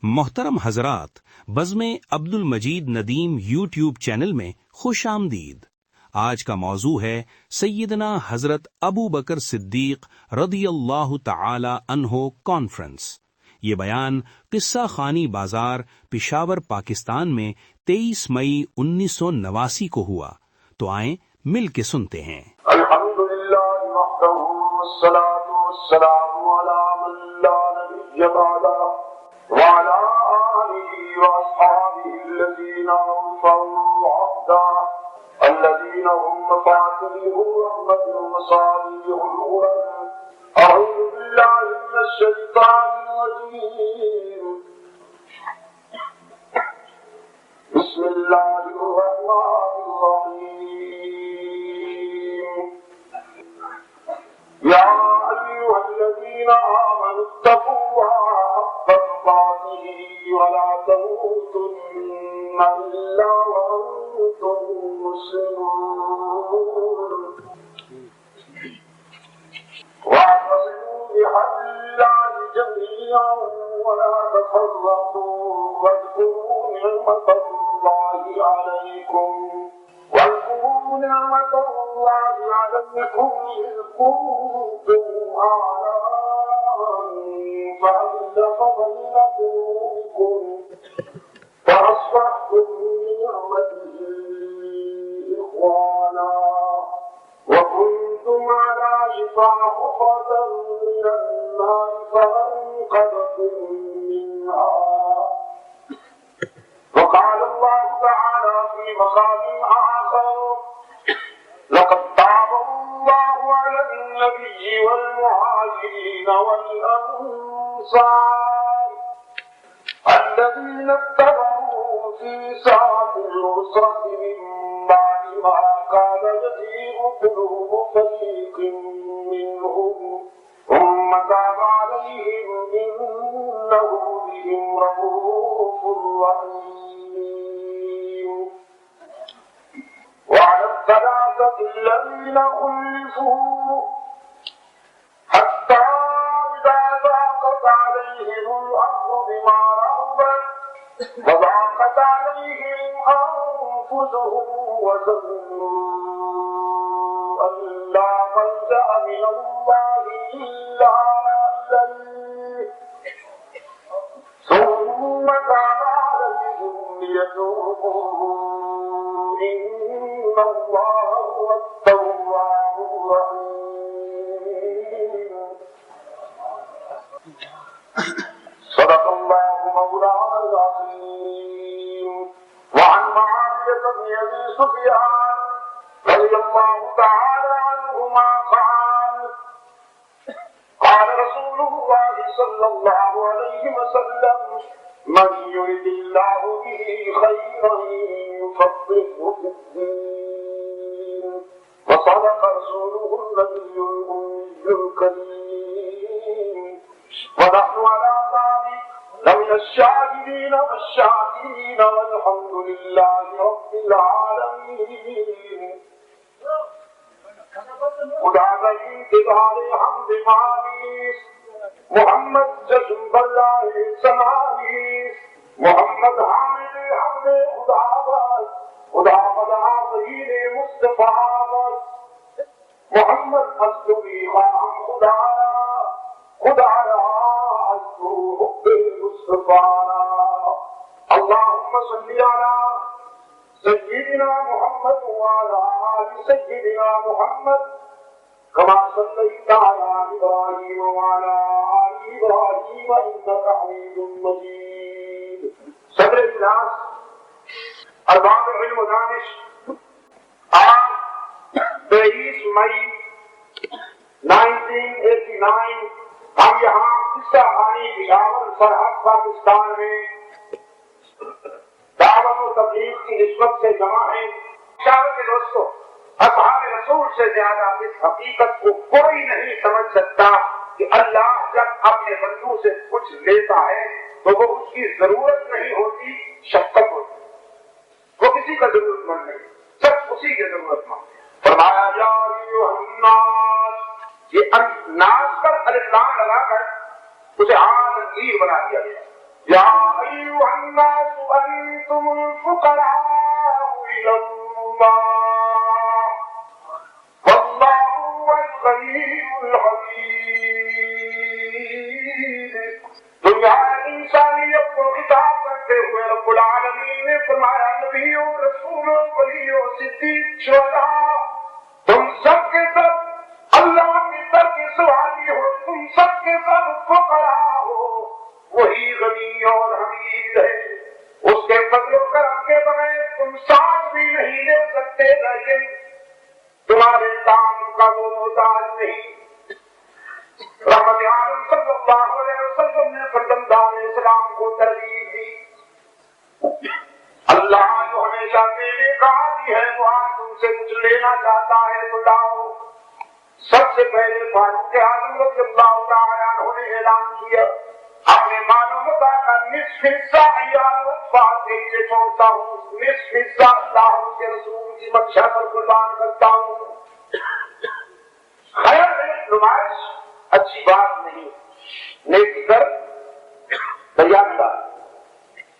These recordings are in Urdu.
محترم حضرات، بزم عبد المجید ندیم یوٹیوب چینل میں خوش آمدید۔ آج کا موضوع ہے سیدنا حضرت ابو بکر صدیق رضی اللہ تعالی عنہ کانفرنس۔ یہ بیان قصہ خانی بازار پشاور پاکستان میں 23 مئی 1989 کو ہوا۔ تو آئیں مل کے سنتے ہیں۔ الحمدللہ وحدہ والصلاة والسلام علی من لا نبی بعدہ وعلى آله وأصحابه الذين أوفوا عهدا الذين هم مفاتيح رحمة ومصابيح الغرر أعوذ بالله من الشيطان الرجيم بسم الله الرحمن الرحيم يا أيها الذين آمنوا اتقوا الله ولا تموتن إلا وأنتم مسلمون واعتصموا بحبل الله جميعا ولا تفرقوا واذكروا نعمة الله عليكم إذ كنتم أعداء فألف بين قلوبكم فأصبحتم بنعمته إخوانا وكنتم على شفا حفرة من النار فأنقذكم منها وقال الله تعالى في مقام آخر لقد تاب الله على النبي والمهاجرين والأنصار الذين اتبعوه في ساعة العسرة من بعد ما كاد يزيغ قلوب فريق منهم ثم تاب عليهم إنه بهم رؤوف رحيم وعلى الثلاثة الذين خلفوا حتى إذا ضاقت عليهم الأرض بما رحبت وضاقت عليهم أنفسهم وظنوا أن لا ملجأ من الله إلا إليه ثم تاب عليهم ليتوبوا إن الله هو التواب الرحيم صدق الله مولانا العظيم وعن معاوية بن أبي سفيان رضي الله تعالى عنهما قال رسول الله صلى الله عليه وسلم من يرد الله به خيرا يفقهه في الدين وصدق رسوله النبي الأمي الكريم ونحن على ذلك لمن الشاهدين والشاكرين والحمد لله رب العالمين خدا کا انتظار حمد معانیس محمد جشن بلائے سمانیس محمد حامد حمد خدا بس خدا مدعا قیل مصطفیٰ بس محمد حسنی خواہم خدا حسنو حب مصطفیٰ اللہم صلی علی سیدنا محمد وعلى آل سيدنا محمد كما صليت على إبراهيم وعلى آل إبراهيم إنك حميد مجيد صدر اجلاس ارباب علم و دانش، آج 23 مئی 1989 ہم یہاں قصہ خانی پشاور سرحد پاکستان میں دعوت و تبلیغ کی نسبت سے جمع ہیں۔ پشاور کے دوستوں، اصحاب رسول سے زیادہ اس حقیقت کو کوئی نہیں سمجھ سکتا کہ اللہ جب اپنے بندوں سے کچھ لیتا ہے تو وہ اس کی ضرورت نہیں ہوتی، شفقت ہوتی، وہ کسی کا ضرورت مند نہیں، سب اسی کی ضرورت مند۔ فرمایا یا ایھا الناس، یہ ناس پر الف لام لگا کر اسے عالمگیر بنا دیا گیا۔ یا أيها الناس أنتم الفقراء إلى الله والله هو الغني الحميد. دنیا انسانیت کو خطاب کرتے ہوئے رب العالمین نے فرمایا نبیوں رسولوں ولیوں صدیق شہداء تم سب کے سب اللہ کے در کے سوالی ہو، تم سب کے سب فقراء ہو، وہی غنی اور حمید ہے، اس کے فضل و کرم کے بغیر تم سانس بھی نہیں لے سکتے، لیکن تمہارے کام کا وہ محتاج نہیں۔ رحمت عالم صلی اللہ علیہ وسلم نے فرزندان اسلام کو ترغیب دی، اللہ جو ہمیشہ دینے کا عادی ہے وہ آج تم سے کچھ لینا چاہتا ہے تو لاؤ۔ سب سے پہلے فاروق اعظم رضی اللہ تعالیٰ عنہ نے اعلان کیا اپنے مال و متا کا نصف حصہ عیال وفات کے لیے چھوڑتا ہوں، نصف حصہ اللہ کے رسول کی منشا پر قربان کرتا ہوں۔ خیر ہے، نمائش اچھی بات نہیں، نیکی کر دریا ملا،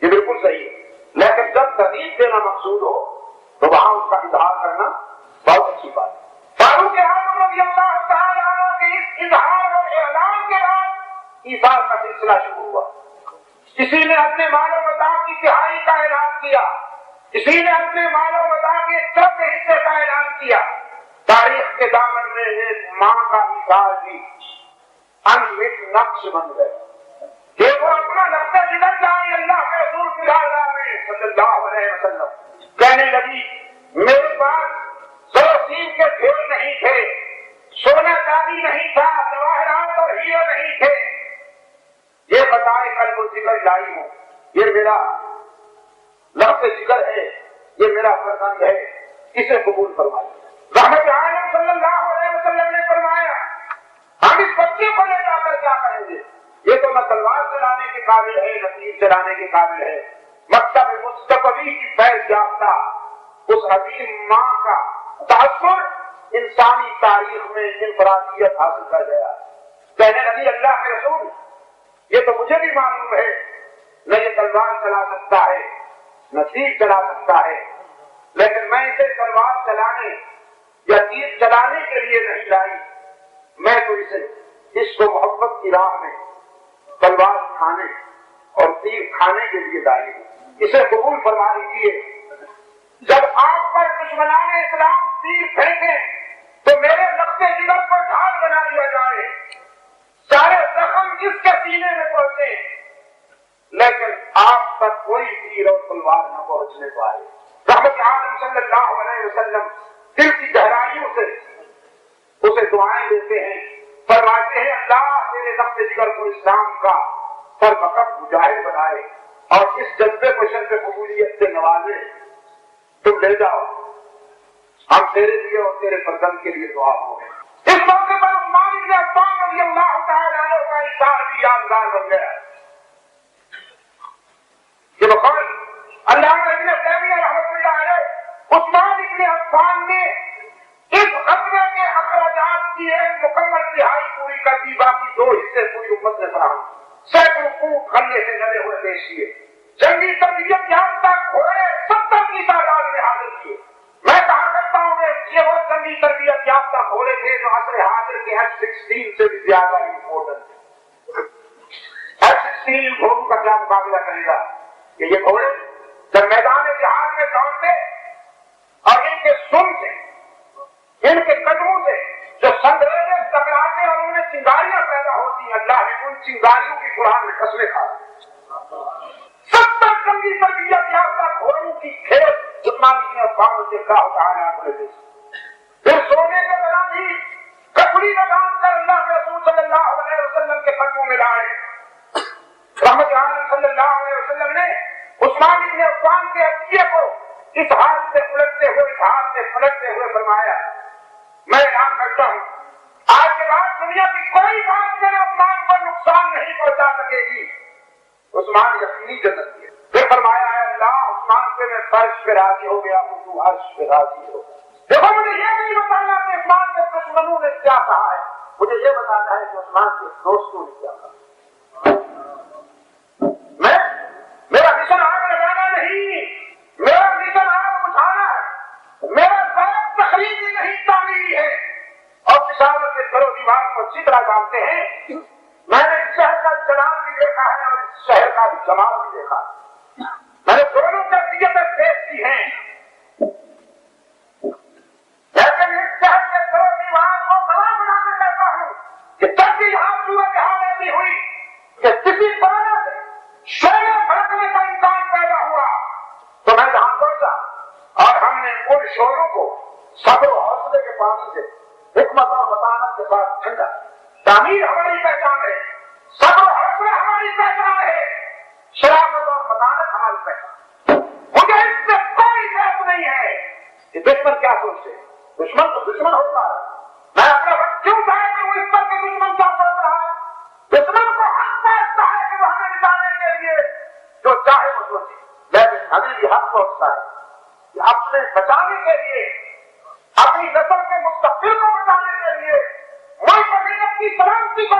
یہ بالکل صحیح ہے، لیکن جب ترغیب دینا مقصود ہو تو وہاں اس کا اظہار کرنا بہت اچھی بات ہے۔ فاروق اعظم رضی اللہ تعالیٰ عنہ کے اس اظہار اور اعلان کے بعد ایثار کا سلسلہ شروع ہوا۔ کسی نے اپنے مال و متا کی تہائی کا اعلان کیا، کسی نے اپنے مال و متا کے چوتھے حصے کا اعلان کیا۔ تاریخ کے دامن میں ایک ماں کا ایثار بھی انمٹ نقش بن گئے کہ وہ اپنا لگتا جدھر جائے اللہ کے رسول صلی اللہ علیہ وسلم کہنے لگی میرے پاس سروسین کے ڈھیر نہیں تھے، سونا چاندی نہیں تھا، جواہرات اور ہیرے نہیں تھے، یہ بتائے قلب و ذکر لائی ہوں، یہ میرا لفظ ذکر ہے، یہ میرا پسند ہے، اسے قبول فرمائیے۔ رحمت عالم صلی اللہ علیہ وسلم نے فرمایا ہم اس بچے کو لے جا کر کیا کریں گے؟ یہ تو نہ تلوار چلانے کے قابل ہے نہ تیر چلانے کے قابل ہے، مکتب مستقبی کی فیض یافتہ اس عظیم ماں کا تاثر انسانی تاریخ میں انفرادیت حاصل کر گیا۔ کہنے لگی اللہ کے رسول یہ تو مجھے بھی معلوم ہے نہ یہ تلوار چلا سکتا ہے نہ تیر چلا سکتا ہے، لیکن میں اسے تلوار چلانے یا تیر چلانے کے لیے نہیں لائی، میں تو اسے عشق و محبت کی راہ میں تلوار کھانے اور تیر کھانے کے لیے لائی ہوں، اسے قبول فرما لیجیے۔ جب آپ پر دشمنان اسلام تیر پھینکیں تو میرے لقبے جگر پر ڈھال بنا دیا جائے، سارے زخم جس کے سینے میں پہنچے، لیکن آپ تک کوئی تیر اور تلوار نہ پہنچنے پائے۔ رحمت عالم صلی اللہ علیہ وسلم دل کی گہرائیوں سے اسے دعائیں دیتے ہیں، فرماتے ہیں اللہ تیرے لقبے جگر کو اسلام کا سربقب مجاہد بنائے اور اس جذبے کو شرف قبولیت سے نوازے، تم لے جاؤ، ہم تیرے لیے اور تیرے فرزند کے لیے دعا ہوں گے۔ اس موقع پر عثمان بن عفان رضی اللہ تعالی عنہ کا ایثار بھی یادگار بن گیا۔ یہ بقول اللہ کے ابن تیمیہ رحمۃ اللہ علیہ عثمان بن عفان نے اس غزوے کے اخراجات کی ایک مکمل رہائی پوری کر دی، باقی دو حصے پوری امت نے فراہم، سینکڑوں اونٹ غلے سے لدے ہوئے پیش کیے، جنگی تربیت یافتہ گھوڑے 70 کی تعداد میں حاضر کیے۔ میں کہا کرتا ہوں کہ یہ وہ جنگی تربیت یافتہ گھوڑے تھے جو عصر حاضر کے F-16 سے بھی زیادہ امپورٹنٹ تھے۔ F-16 گھوڑوں کا کیا مقابلہ کرے گا کہ یہ گھوڑے جب میدان جہاد میں دوڑتے اور ان کے سن سے ان کے قدموں سے جو سنگریزے ٹکراتے اور ان میں چنگاریاں پیدا ہوتی ہیں، اللہ نے ان چنگاریوں کی قرآن میں قسمیں کھا 70 جنگی تربیت یافتہ گھوڑوں کی کھیت عثمان بن عفان رضی اللہ تعالیٰ عنہ نے پھر سونے کے دوران بھی کپڑی لگام کر اللہ کے رسول صلی اللہ علیہ وسلم کے قدموں میں لائے۔ رحمت عالم صلی اللہ علیہ وسلم نے عثمان بن عفان کے عطیے کو اس ہاتھ سے پلٹتے ہوئے اس ہاتھ سے پلٹتے ہوئے فرمایا میں اعلان کرتا ہوں آج کے بعد دنیا کی کوئی بات میرے عثمان پر نقصان نہیں پہنچا سکے گی۔ عثمان یقینی جنت کیا، پھر فرمایا ہے اللہ عثمان سے میں فرش پہ راضی ہو گیا ہوں، تو عرش پہ راضی ہو۔ دیکھو مجھے یہ نہیں بتانا کہ عثمان کے دشمنوں نے کیا کہا ہے، مجھے یہ بتانا ہے کہ عثمان کے دوستوں نے کیا کہا۔ طرح جانتے ہیں، میں نے اس شہر کا جلال بھی دیکھا ہے اور اس شہر کا جمال بھی دیکھا ہے، میں نے دونوں شخصیتیں پیش کی ہیں، لیکن اس شہر کے دو دیوار کو گواہ بنا کے کہتا ہوں کہ جب بھی یہاں صورتحال ایسی ہوئی کہ کسی طرح سے شعلے بھڑکنے کا امکان پیدا ہوا تو میں جہاں پہنچا اور ہم نے ان شعلوں کو صبر و حوصلے کے پانی سے حکمت اور متانت کے ساتھ ٹھنڈا، تعمیر ہماری پہچان ہے، صبر و حوصلہ ہماری پہچان ہے، شرافت اور متانت ہماری پہچان۔ مجھے اس سے کوئی بحث نہیں ہے کہ دشمن کیا سوچتے ہیں، دشمن تو دشمن ہوتا ہے، میں اپنے وقت کیوں ضائع کروں اس پر کہ دشمن کیا سوچ رہا ہے؟ دشمن کو حق پہنچتا ہے کہ وہ ہمیں مٹانے کے لیے جو چاہے وہ سوچے، لیکن ہمیں بھی حق پہنچتا ہے کہ اپنے بچانے کے لیے، اپنی نسل کے مستقبل کو بچانے کے لیے، ملک اور ملت کی سلامتی کو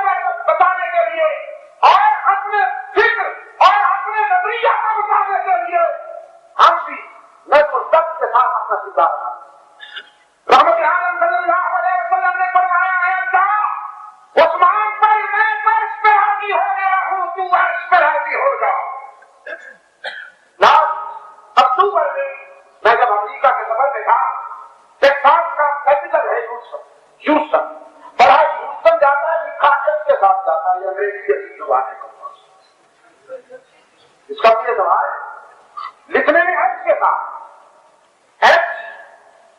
بچانے کے لیے اور اپنے فکر اور اپنے نظریہ کو بچانے کے لیے ہم بھی نظم و ضبط کے ساتھ اپنا کردار ادا کریں۔ رحمت عالم صلی اللہ علیہ وسلم نے فرمایا ہے اللہ عثمان پر میں فرش پہ راضی ہو گیا ہوں، تو عرش پہ راضی ہو جا۔ لاسٹ اکتوبر میں جب امریکہ کے سفر میں تھا، ٹیکساس کا کیپٹل ہے ہیوسٹن، بڑا ہیوسٹن جاتا ہے لکھاٹ کے ساتھ جاتا ہے، یہ انگریزی کی زبان ہے، اس کا بھی زبان ہے لکھنے میں ایچ کے ساتھ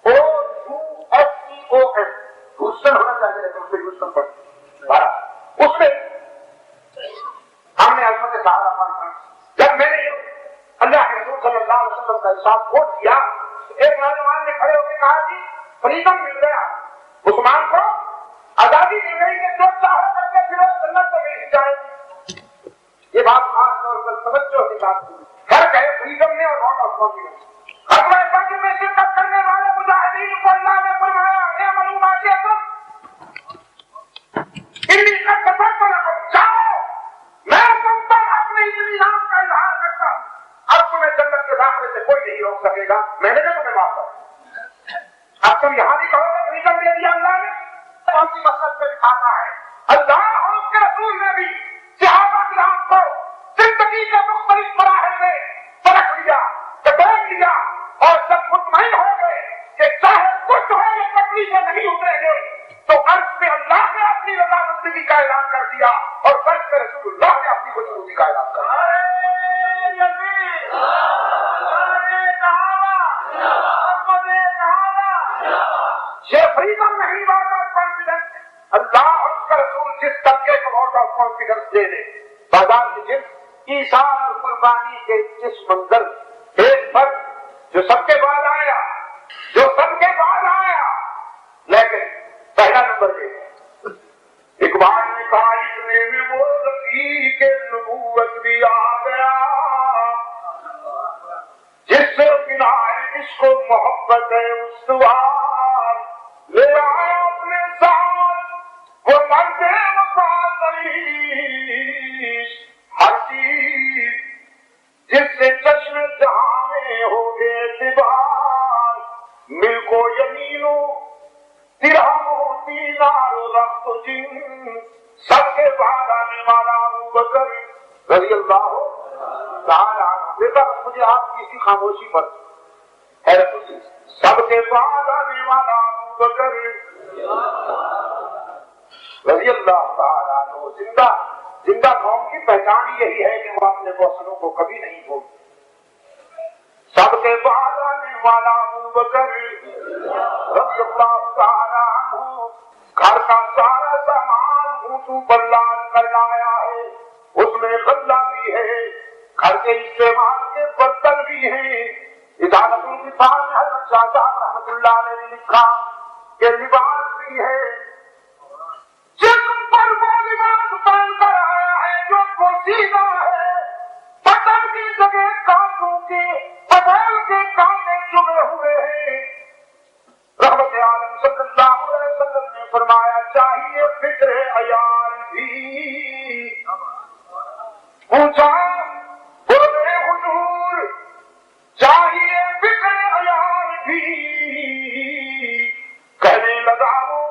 HOUSTON ہیوسٹن ہونا چاہیے لیکن اسے ہیوسٹن پر بارہ اس میں ہم نے عظمت صحابہ جب میں نے اللہ کے رسول صلی اللہ علیہ وسلم کا ارشاد کوٹ کیا، ایک نوجوان نے کھڑے ہو کے کہا جی فریڈم مل گیا، عثمان کو آزادی مل گئی کہ جو چاہو کر کے پھر جنت تو مل جائے گی۔ یہ بات خاص طور پر توجہ کے ساتھ فرق ہے فریڈم میں اور واٹ آف کانفیڈنس۔ غزوہ بدر میں شرکت کرنے والے مجاہدین کو اللہ نے فرمایا اے معلومات انی قد غفرت لکم، جاؤ میں تم پر اپنے انعام کا اظہار کرتا ہوں، اب تمہیں جنت کے داخلے سے کوئی نہیں روک سکے گا، میں نے بھی تمہیں معاف کر۔ اب تم یہاں بھی کہو گے فریڈم دے دیا اللہ نے، کون سی مسئلہ پہ دکھاتا ہے؟ اللہ اور اس کے رسول نے بھی صحابہ کرام کو زندگی کے مختلف مراحل میں پرکھ لیا، دیکھ لیا، اور جب مطمئن ہو گئے کہ چاہے کچھ ہو یہ پٹری سے نہیں اتریں گے تو عرش پہ اللہ نے اپنی رضامندگی کا اعلان کر دیا اور فرش پہ رسول اللہ نے اپنی خوشنودی کا اعلان کر دیا۔ یہ فریڈم نہیں واٹ آف کانفیڈنس، اللہ اور اس کا رسول جس طبقے کو واٹ آف کانفیڈنس دے دے، بازار کی جس ایثار اور قربانی کے جس منظر ایک فرد جو سب کے بعد آیا، لیکن پہلا نمبر یہ اقبال نے کہا اتنے میں وہ رفیق نبوت بھی آ گیا جس سے بنا عشق و محبت ہے استوار، لے آیا اپنے ساتھ وہ مرد وفاداریش ہر چیز جس سے چشم جہاں میں ہو گے اعتبار، ملک و یمین و درہم و دینار و رخت و جن سب کے بعد آنے والا ابو بکر رضی اللہ تعالی عنہ۔ دیکھا مجھے آپ کی اسی خاموشی پر حیرت ہوتی، سب کے بعد آنے والا ابو بکر رضی اللہ تعالی عنہ۔ زندہ قوم کی پہچان یہی ہے کہ وہ اپنے محسنوں کو کبھی نہیں بھولتے۔ سب کے بعد آنے والا ابو بکر رضی اللہ تعالی عنہ، گھر کا سارا سامان اونٹوں پر لاد کر لایا ہے، اس میں غلہ بھی ہے، گھر کے استعمال کے برتن بھی ہیں۔ اجازت الدفاع میں حضرت شاہ صاحب رحمۃ اللہ علیہ نے لکھا کہ لباس بھی ہے، جسم پر وہ لباس پہن کر آیا ہے جو پوشیدہ ہے، بٹن کی جگہ کانٹوں کے پٹول کے کانٹے چبھے ہوئے ہیں۔ رحمت عالم صلی اللہ علیہ وسلم نے فرمایا چاہیے فکر عیال بھی، پوچھا بولے حضور چاہیے فکر عیال بھی، کہنے لگا وہ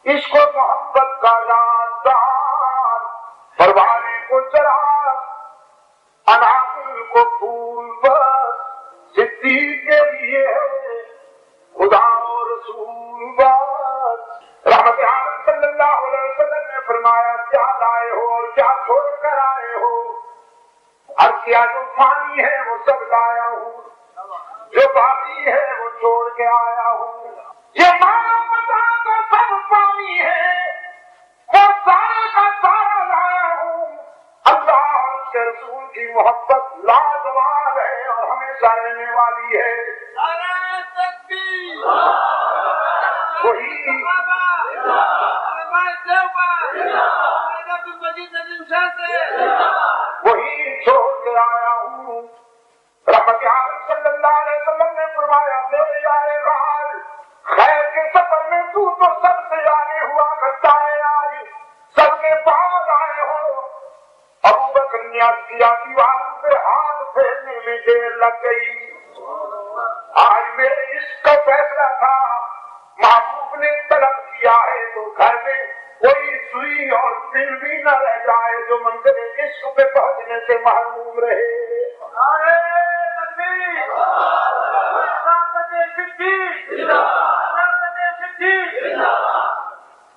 عشق و محبت کا رازدار، پروانے کو چراغ، اناگل کو پھول، بس صدیق کے لیے خدا اور رسول بس۔ رحمت عالم صلی اللہ علیہ وسلم نے فرمایا کیا لائے ہو اور کیا چھوڑ کر آئے ہو؟ عرض کیا جو فانی ہے وہ سب لایا ہوں، جو باقی ہے وہ چھوڑ کے آیا ہوں۔ یہ مانا پتا تو سب فانی ہے، وہ سارے کا سارا لایا ہوں۔ اللہ اور اس کے رسول کی محبت لازوال ہے اور ہمیشہ رہنے والی ہے۔ وہی چھوڑ کے آیا ہوں۔ رحمت عالم صلی اللہ علیہ وسلم نے فرمایا میرے یار غار، خیر کے سفر میں تو سب سے آگے ہوا کرتا ہے، آج سب کے بعد آئے ہو۔ ابو بکر نے عرض کیا دیواروں پہ ہاتھ پھیرنے میں دیر لگ گئی، آج میرے عشق کا فیصلہ تھا، محبوب نے طلب کیا ہے تو گھر میں کوئی سوئی اور پن بھی نہ رہ جائے جو منزل عشق پہ پہنچنے سے محروم رہے۔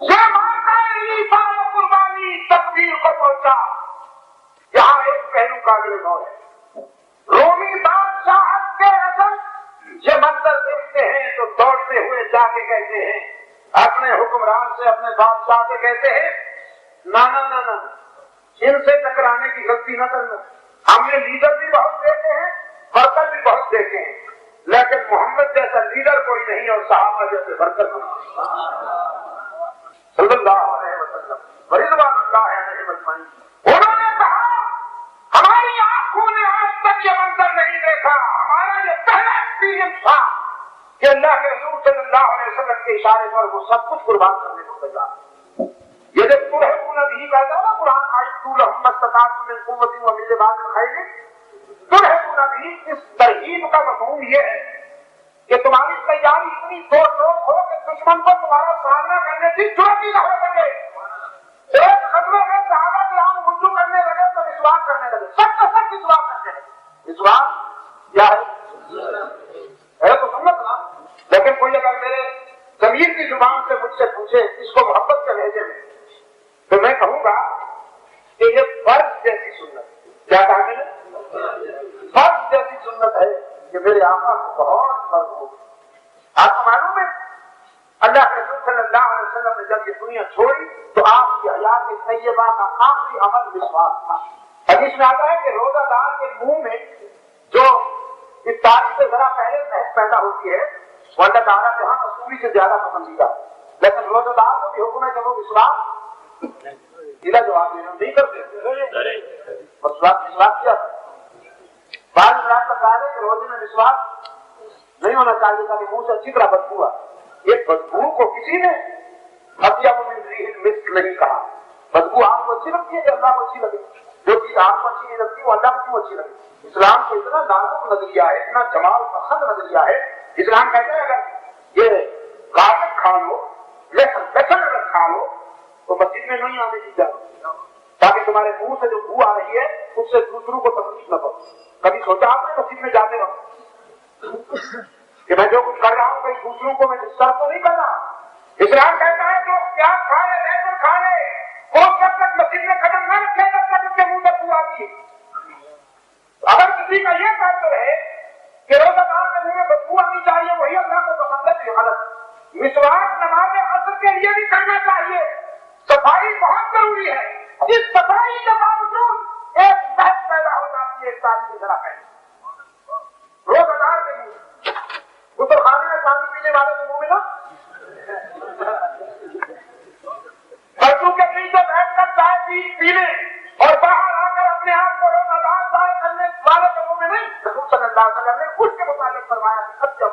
یہ ماتا عیسیٰ قربانی تقدیر کو پہنچا۔ یہاں ایک پہلو قابل غور ہے، رومی بادشاہت کے اندر یہ منظر دیکھتے ہیں تو دوڑتے ہوئے جا کے کہتے ہیں اپنے حکمران سے، اپنے بادشاہ سے کہتے ہیں نانا نانا ان سے ٹکرانے کی غلطی نہ کرنا، ہم نے لیڈر بھی بہت دیکھے ہیں، برکت بھی بہت دیکھے ہیں، لیکن محمد جیسا لیڈر کوئی نہیں اور صحابہ جیسے برکت نہیں۔ صلی اللہ علیہ وسلم رضوان اللہ علیہ مجمعین۔ انہوں نے کہا ہماری آنکھوں نے آج تک یہ منظر نہیں دیکھا، ہمارا یہ پہلا ایکسپیرینس تھا کہ اللہ کے رسول صلی اللہ علیہ وسلم کے اشارے پر وہ سب کچھ قربان کرنے کو تیار۔ یہ جب ترہبون بھی کہتا ہے نا قرآن آیت لہم مستطاعتم من قوۃ ومن رباط الخیل، ترہبون بھی اس ترہیب کا مفہوم یہ ہے کہ تمہاری تیاری اتنی زور روک ہو کہ دشمن کو تمہارا سامنا کرنے کی ضرورت ہی نہ ہو سکے۔ ایک خطرے میں صحابہ کرام رجوع کرنے لگے تو وشواس کرنے لگے، سب کا سب وشواس کرنے لگے۔ وشواس کیا ہے تو سمجھ نا، لیکن کوئی اگر میرے ضمیر کی زبان سے مجھ سے پوچھے اس کو محبت کے لہجے میں تو میں کہوں گا کہ یہ فرض جیسی سنت، کیا کہا میں نے؟ فرض جیسی سنت ہے کہ میرے آقا کو بہت فرض ہو۔ آپ کو معلوم ہے اللہ کے رسول صلی اللہ علیہ وسلم نے جب یہ دنیا چھوڑی تو آپ کی حیات طیبہ کا آخری عمل وشواس تھا۔ حدیث میں آتا ہے کہ روزہ دار کے منہ میں جو اس تاریخ سے ذرا پہلے بحث پیدا ہوتی ہے وہ اللہ تعالیٰ کے ہاں کستوری سے زیادہ پسندیدہ، لیکن روزہ دار کو بھی حکم ہے کہ وہ وشواس سیدھا جواب دینا نہیں کرتے، وشواس کیا تھا۔ بعض افراد کا خیال ہے کہ روزے میں وشواس نہیں ہونا چاہیے تھا کہ منہ سے اچھی طرح بدبو آئے۔ یہ بدبو کو کسی نے اطیب من ریح المسک نہیں کہا۔ بدبو آپ کو اچھی لگتی ہے کہ اللہ کو اچھی لگے؟ جو چیز آپ کو اچھی نہیں لگتی وہ اللہ کو کیوں اچھی لگے؟ اسلام کو اتنا نازک نظریہ ہے، اتنا جمال پسند نظریہ ہے، اسلام کہتا ہے اگر یہ گارلک کھا لو، لہسن اگر کھا لو تو مسجد میں نہیں آنے کی اجازت، تاکہ تمہارے منہ سے جو بو آ رہی ہے اس سے دوسروں کو تکلیف نہ پہنچے۔ کبھی سوچا آپ نے مسجد میں جاتے وقت کہ میں جو کچھ کر رہا ہوں کہیں دوسروں کو میں ڈسٹرب تو نہیں کر رہا؟ اسلام کہتا ہے جو پیاز کھا لے، لہسن کھا لے، وہ جب تک مسجد میں قدم نہ رکھے تب تک اس کے منہ سے بو آتی ہے۔ اگر کسی کا یہ فیصلہ ہے کہ روزہ دار کے منہ میں بدبو آنی چاہیے وہی اللہ کو پسند ہے تو یہ غلط۔ مسواک نماز عصر کے لیے بھی کرنا چاہیے، صفائی بہت ضروری ہے، اس صفائی کے باوجود ایک بحث پیدا ہو جاتی ہے ایک تاریخ کی طرح پہلے روزہ دار کے منہ غسل خانے میں پانی پینے والے کے منہ میں نا بچوں کے پیچھے بیٹھ کر چائے پینے اور باہر آ کر اپنے آپ کو روزہ دار ظاہر کرنے والے کے منہ میں نہیں۔ رسول صلی اللہ علیہ وسلم نے اس کے متعلق فرمایا کہ سب جب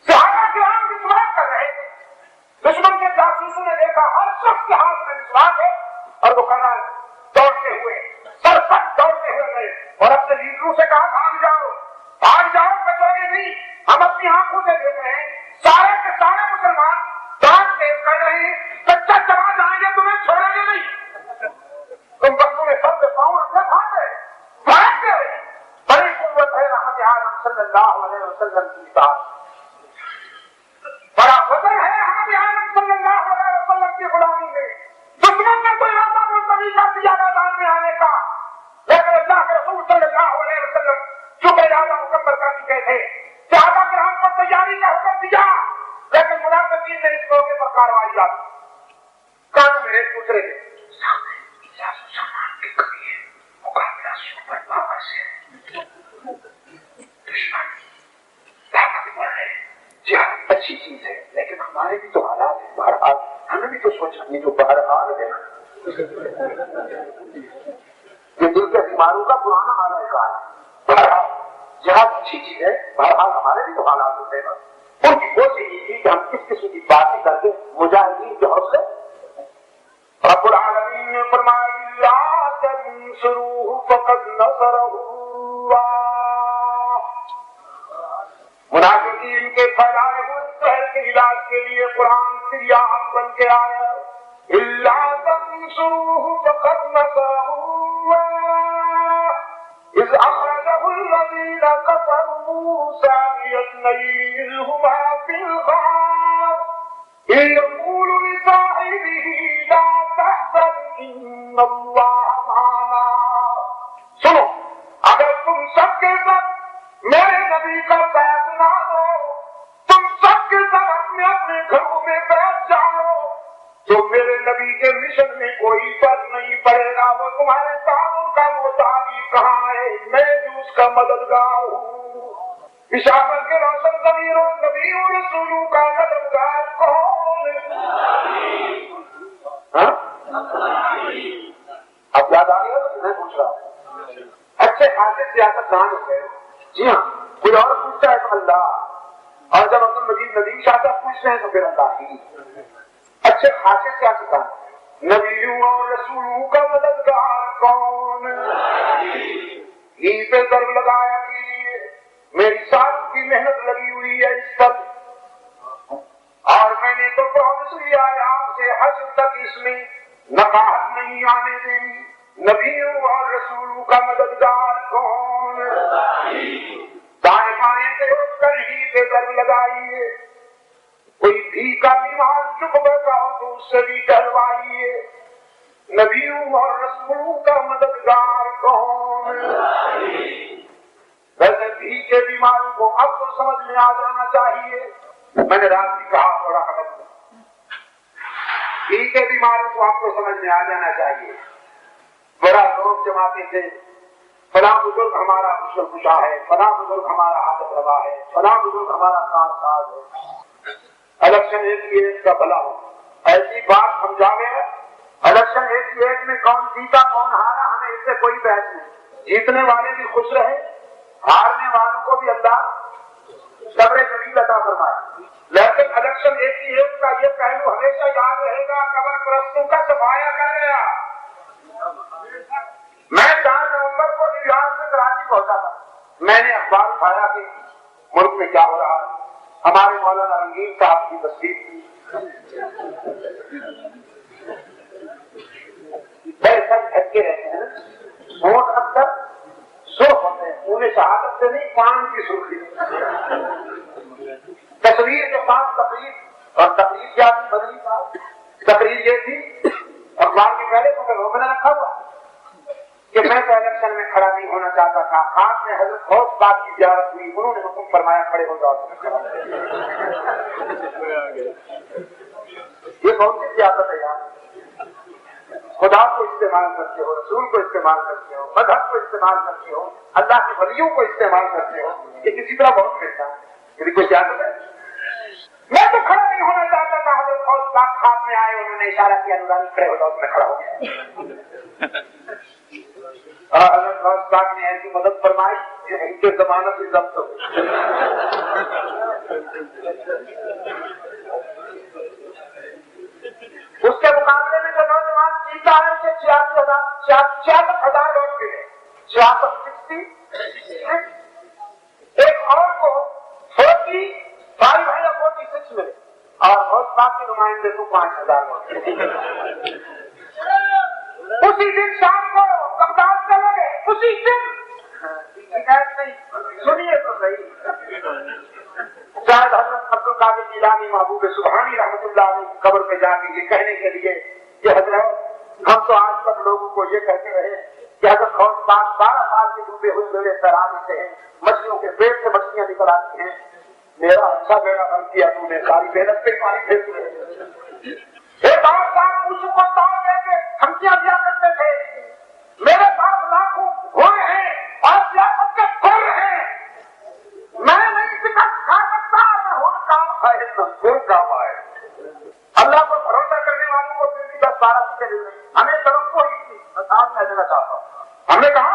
صحابہ کرام وشواس کر رہے تھے، دشمن کے جاسوسوں نے دیکھا ہر شخص کے ہاتھ میں وشواس ہے اور وہ کر رہا ہے دوڑتے ہوئے سر تک دوڑتے ہوئے گئے اور اپنے لیڈروں سے کہا بھاگ جاؤ بچو گے نہیں، ہم اپنی آنکھوں سے دیکھ رہے ہیں سارے کے سارے مسلمان صلی اللہ علیہ وسلم کی بات. بڑا فضل ہے ہمارے عالم صلی اللہ علیہ وسلم کی غلامی میں. دشمن نے کوئی ایسا ملتوی کر دیا میدان میں آنے کا، لیکن اللہ کے رسول صلی اللہ علیہ وسلم چونکہ ارادہ مکمل کر چکے تھے، صحابہ کرام کو تیاری کا حکم دیا، لیکن منافقین نے اس موقع پر کارروائی کی. کان میں ایک دوسرے کے سامان کی کمی ہے، مقابلہ سپر پاور سے، دشمن طاقتور ہے، جہاد اچھی چیز ہے، لیکن ہمارے بھی تو حالات ہیں. بہرحال ہمیں بھی تو سوچنا یہ جو بہرحال ہے یہ دل کے بیماروں کا پرانا حال ہے. بہرحال جہاد اچھی چیز ہے، بہرحال ہمارے بھی تو حالات ہوتے ہیں. ان کی کوشش یہ تھی کہ ہم کس قسم کی باتیں کر کے مجاہدین کے حوصلے. رب العالمین نے فرمایا لا تنصروه فقد نصره اللہ. منافقین کے پھیلائے ہوئے زہر کے علاج کے لیے قرآن سیاحت بن کے آیا. لا تنصروه فقد نصره اللہ اذ اخرجه الذین کفروا ثانی اثنین اذ هما فی الغار اذ یقول لصاحبه لا تحزن ان اللہ معنا. سنو، اگر تم سب کے سب میرے نبی کا ساتھ نہ دو، تم سب کے سب اپنے اپنے گھروں میں بیٹھ جاؤ، تو میرے نبی کے مشن میں کوئی فرق نہیں پڑے گا. وہ تمہارے تعاون کا محتاج کہاں ہے، میں بھی اس کا مددگار ہوں. پشاور کے روشن ضمیروں نبی اور رسولوں کا مددگار کون ہے؟ اب یاد آ گیا تو میں پوچھ رہا ہوں. اچھے خاصے سیاست دان ہو گئے. جی ہاں، کوئی اور پوچھتا ہے تو اللہ، اور جب عبد المجید ندیم شاہ صاحب پوچھتے ہیں تو پھر اللہ ہی. اچھے خاصے سیاست دان نبیوں اور رسولوں کا مددگار کون؟ ہی پہ ضرب لگایا کیجیے. میری سال کی محنت لگی ہوئی ہے اس پر، اور میں نے تو پرومس لیا ہے آپ سے حشر تک اس میں نقاہت نہیں آنے دینی. نبیوں اور رسولوں کا مددگار کون؟ دائیں بائیں سے اٹھ کر ہی پہ ضرب لگائیے. کوئی بھی کا بیمار چپ بیٹھا ہو تو اس سے بھی کہلوائیے. نبیوں اور رسولوں کا مددگار کون؟ ویسے بھی کے بیماروں کو اب تو سمجھ میں آ جانا چاہیے. میں نے رات بھی کہا تھوڑا خبر بھی کے بیماروں کو آپ کو سمجھ میں آ جانا چاہیے. بڑا لوگ جماتے تھے فلاں بزرگ ہمارا مشکل کشا ہے، فلاں بزرگ ہمارا عادت روا ہے، فلاں بزرگ ہمارا کار ساز ہے. الیکشن 88 کا بھلا ہو، ایسی بات سمجھا گیا. الیکشن 88 میں کون جیتا کون ہارا ہمیں اس سے کوئی بحث نہیں. جیتنے والے بھی خوش رہے، ہارنے والوں کو بھی اللہ صبر جمیل عطا فرمائے. لیکن الیکشن 88 کا یہ پہلو ہمیشہ یاد رہے گا، قبر پرستوں کا صفایا کر گیا. میں 4 نومبر کو نیو یارک سے کراچی پہنچا تھا. میں نے اخبار اٹھایا کہ ملک میں کیا ہو رہا ہے. ہمارے مولانا رنگین صاحب کی تصویر تھی. بڑے سب دھکے رہتے ہیں، ووٹ اکثر سرخ ہوتے ہیں، انہیں شہادت سے نہیں پان کی سرخی. تصویر کے ساتھ تقریر، اور تقریر کیا تھی بدلی صاحب؟ تقریر یہ تھی اخبار کے پہلے تو میں نے رکھا ہوا کہ میں تو الیکشن میں کھڑا نہیں ہونا چاہتا تھا. ہاتھ میں حضرت غوث پاک کی زیارت ہوئی، انہوں نے حکم فرمایا کھڑے ہو جاؤ. یہ کون سی سیاست ہے یار؟ خدا کو استعمال کرتے ہو، رسول کو استعمال کرتے ہو، مذہب کو استعمال کرتے ہو، اللہ کے ولیوں کو استعمال کرتے ہو. یہ کسی طرح بہت ملتا ہے. میری کوئی سیاست ہے؟ میں تو کھڑا نہیں ہونا چاہتا تھا. حضرت غوث پاک خواب میں آئے، انہوں نے اشارہ کیا نورانی کھڑے ہو جاؤ. میں کھڑا ہو گیا. حضرت غوث پاک نے ایسی مدد فرمائی کہ ان کے ضمانت بھی ضبط ہو. اس کے مقابلے میں جو نوجوان جیتا ہے اسے 66,000 لوگ ملے. 66 ایک اور کو 45 ہے یا 46 ملے، اور غوث پاک کے نمائندے کو 5,000 لوگ ملے. اسی دن شام کو بغداد چلے گئے. اسی دن حکایت نہیں، سنیے تو صحیح۔ شاید حضرت عبد القادر جیلانی محبوب سبحانی رحمۃ اللہ علیہ کی قبر پہ جا کے یہ کہنے کے لیے کہ حضرت ہم تو آج تک لوگوں کو یہ کہتے رہے کہ حضرت غوث پاک 12 سال کے ڈوبے ہوئے بیڑے تیرا دیتے ہیں، مچھلیوں کے پیٹ سے مچھلیاں نکل آتی ہیں، میرا اچھا بیڑا بن کیا تم نے، ساری محنت پہ پانی پھینک دیا۔ ایک اور صاحب پوچھو کو تاؤ دے کے دھمکیاں دیا کرتے تھے، میرے پاس لاکھوں گھوڑے ہیں اور سیاست کے گر ہیں، میں نہیں شکست کھا سکتا، میں ہوں کام کھائے تو گر کام آئے۔ اللہ پر بھروسہ کرنے والوں کو پھر بھی 10-12 سیٹیں مل رہی، ہمیں توقع ہی تھی، بس آج میں دینا چاہتا ہوں۔ ہم نے کہا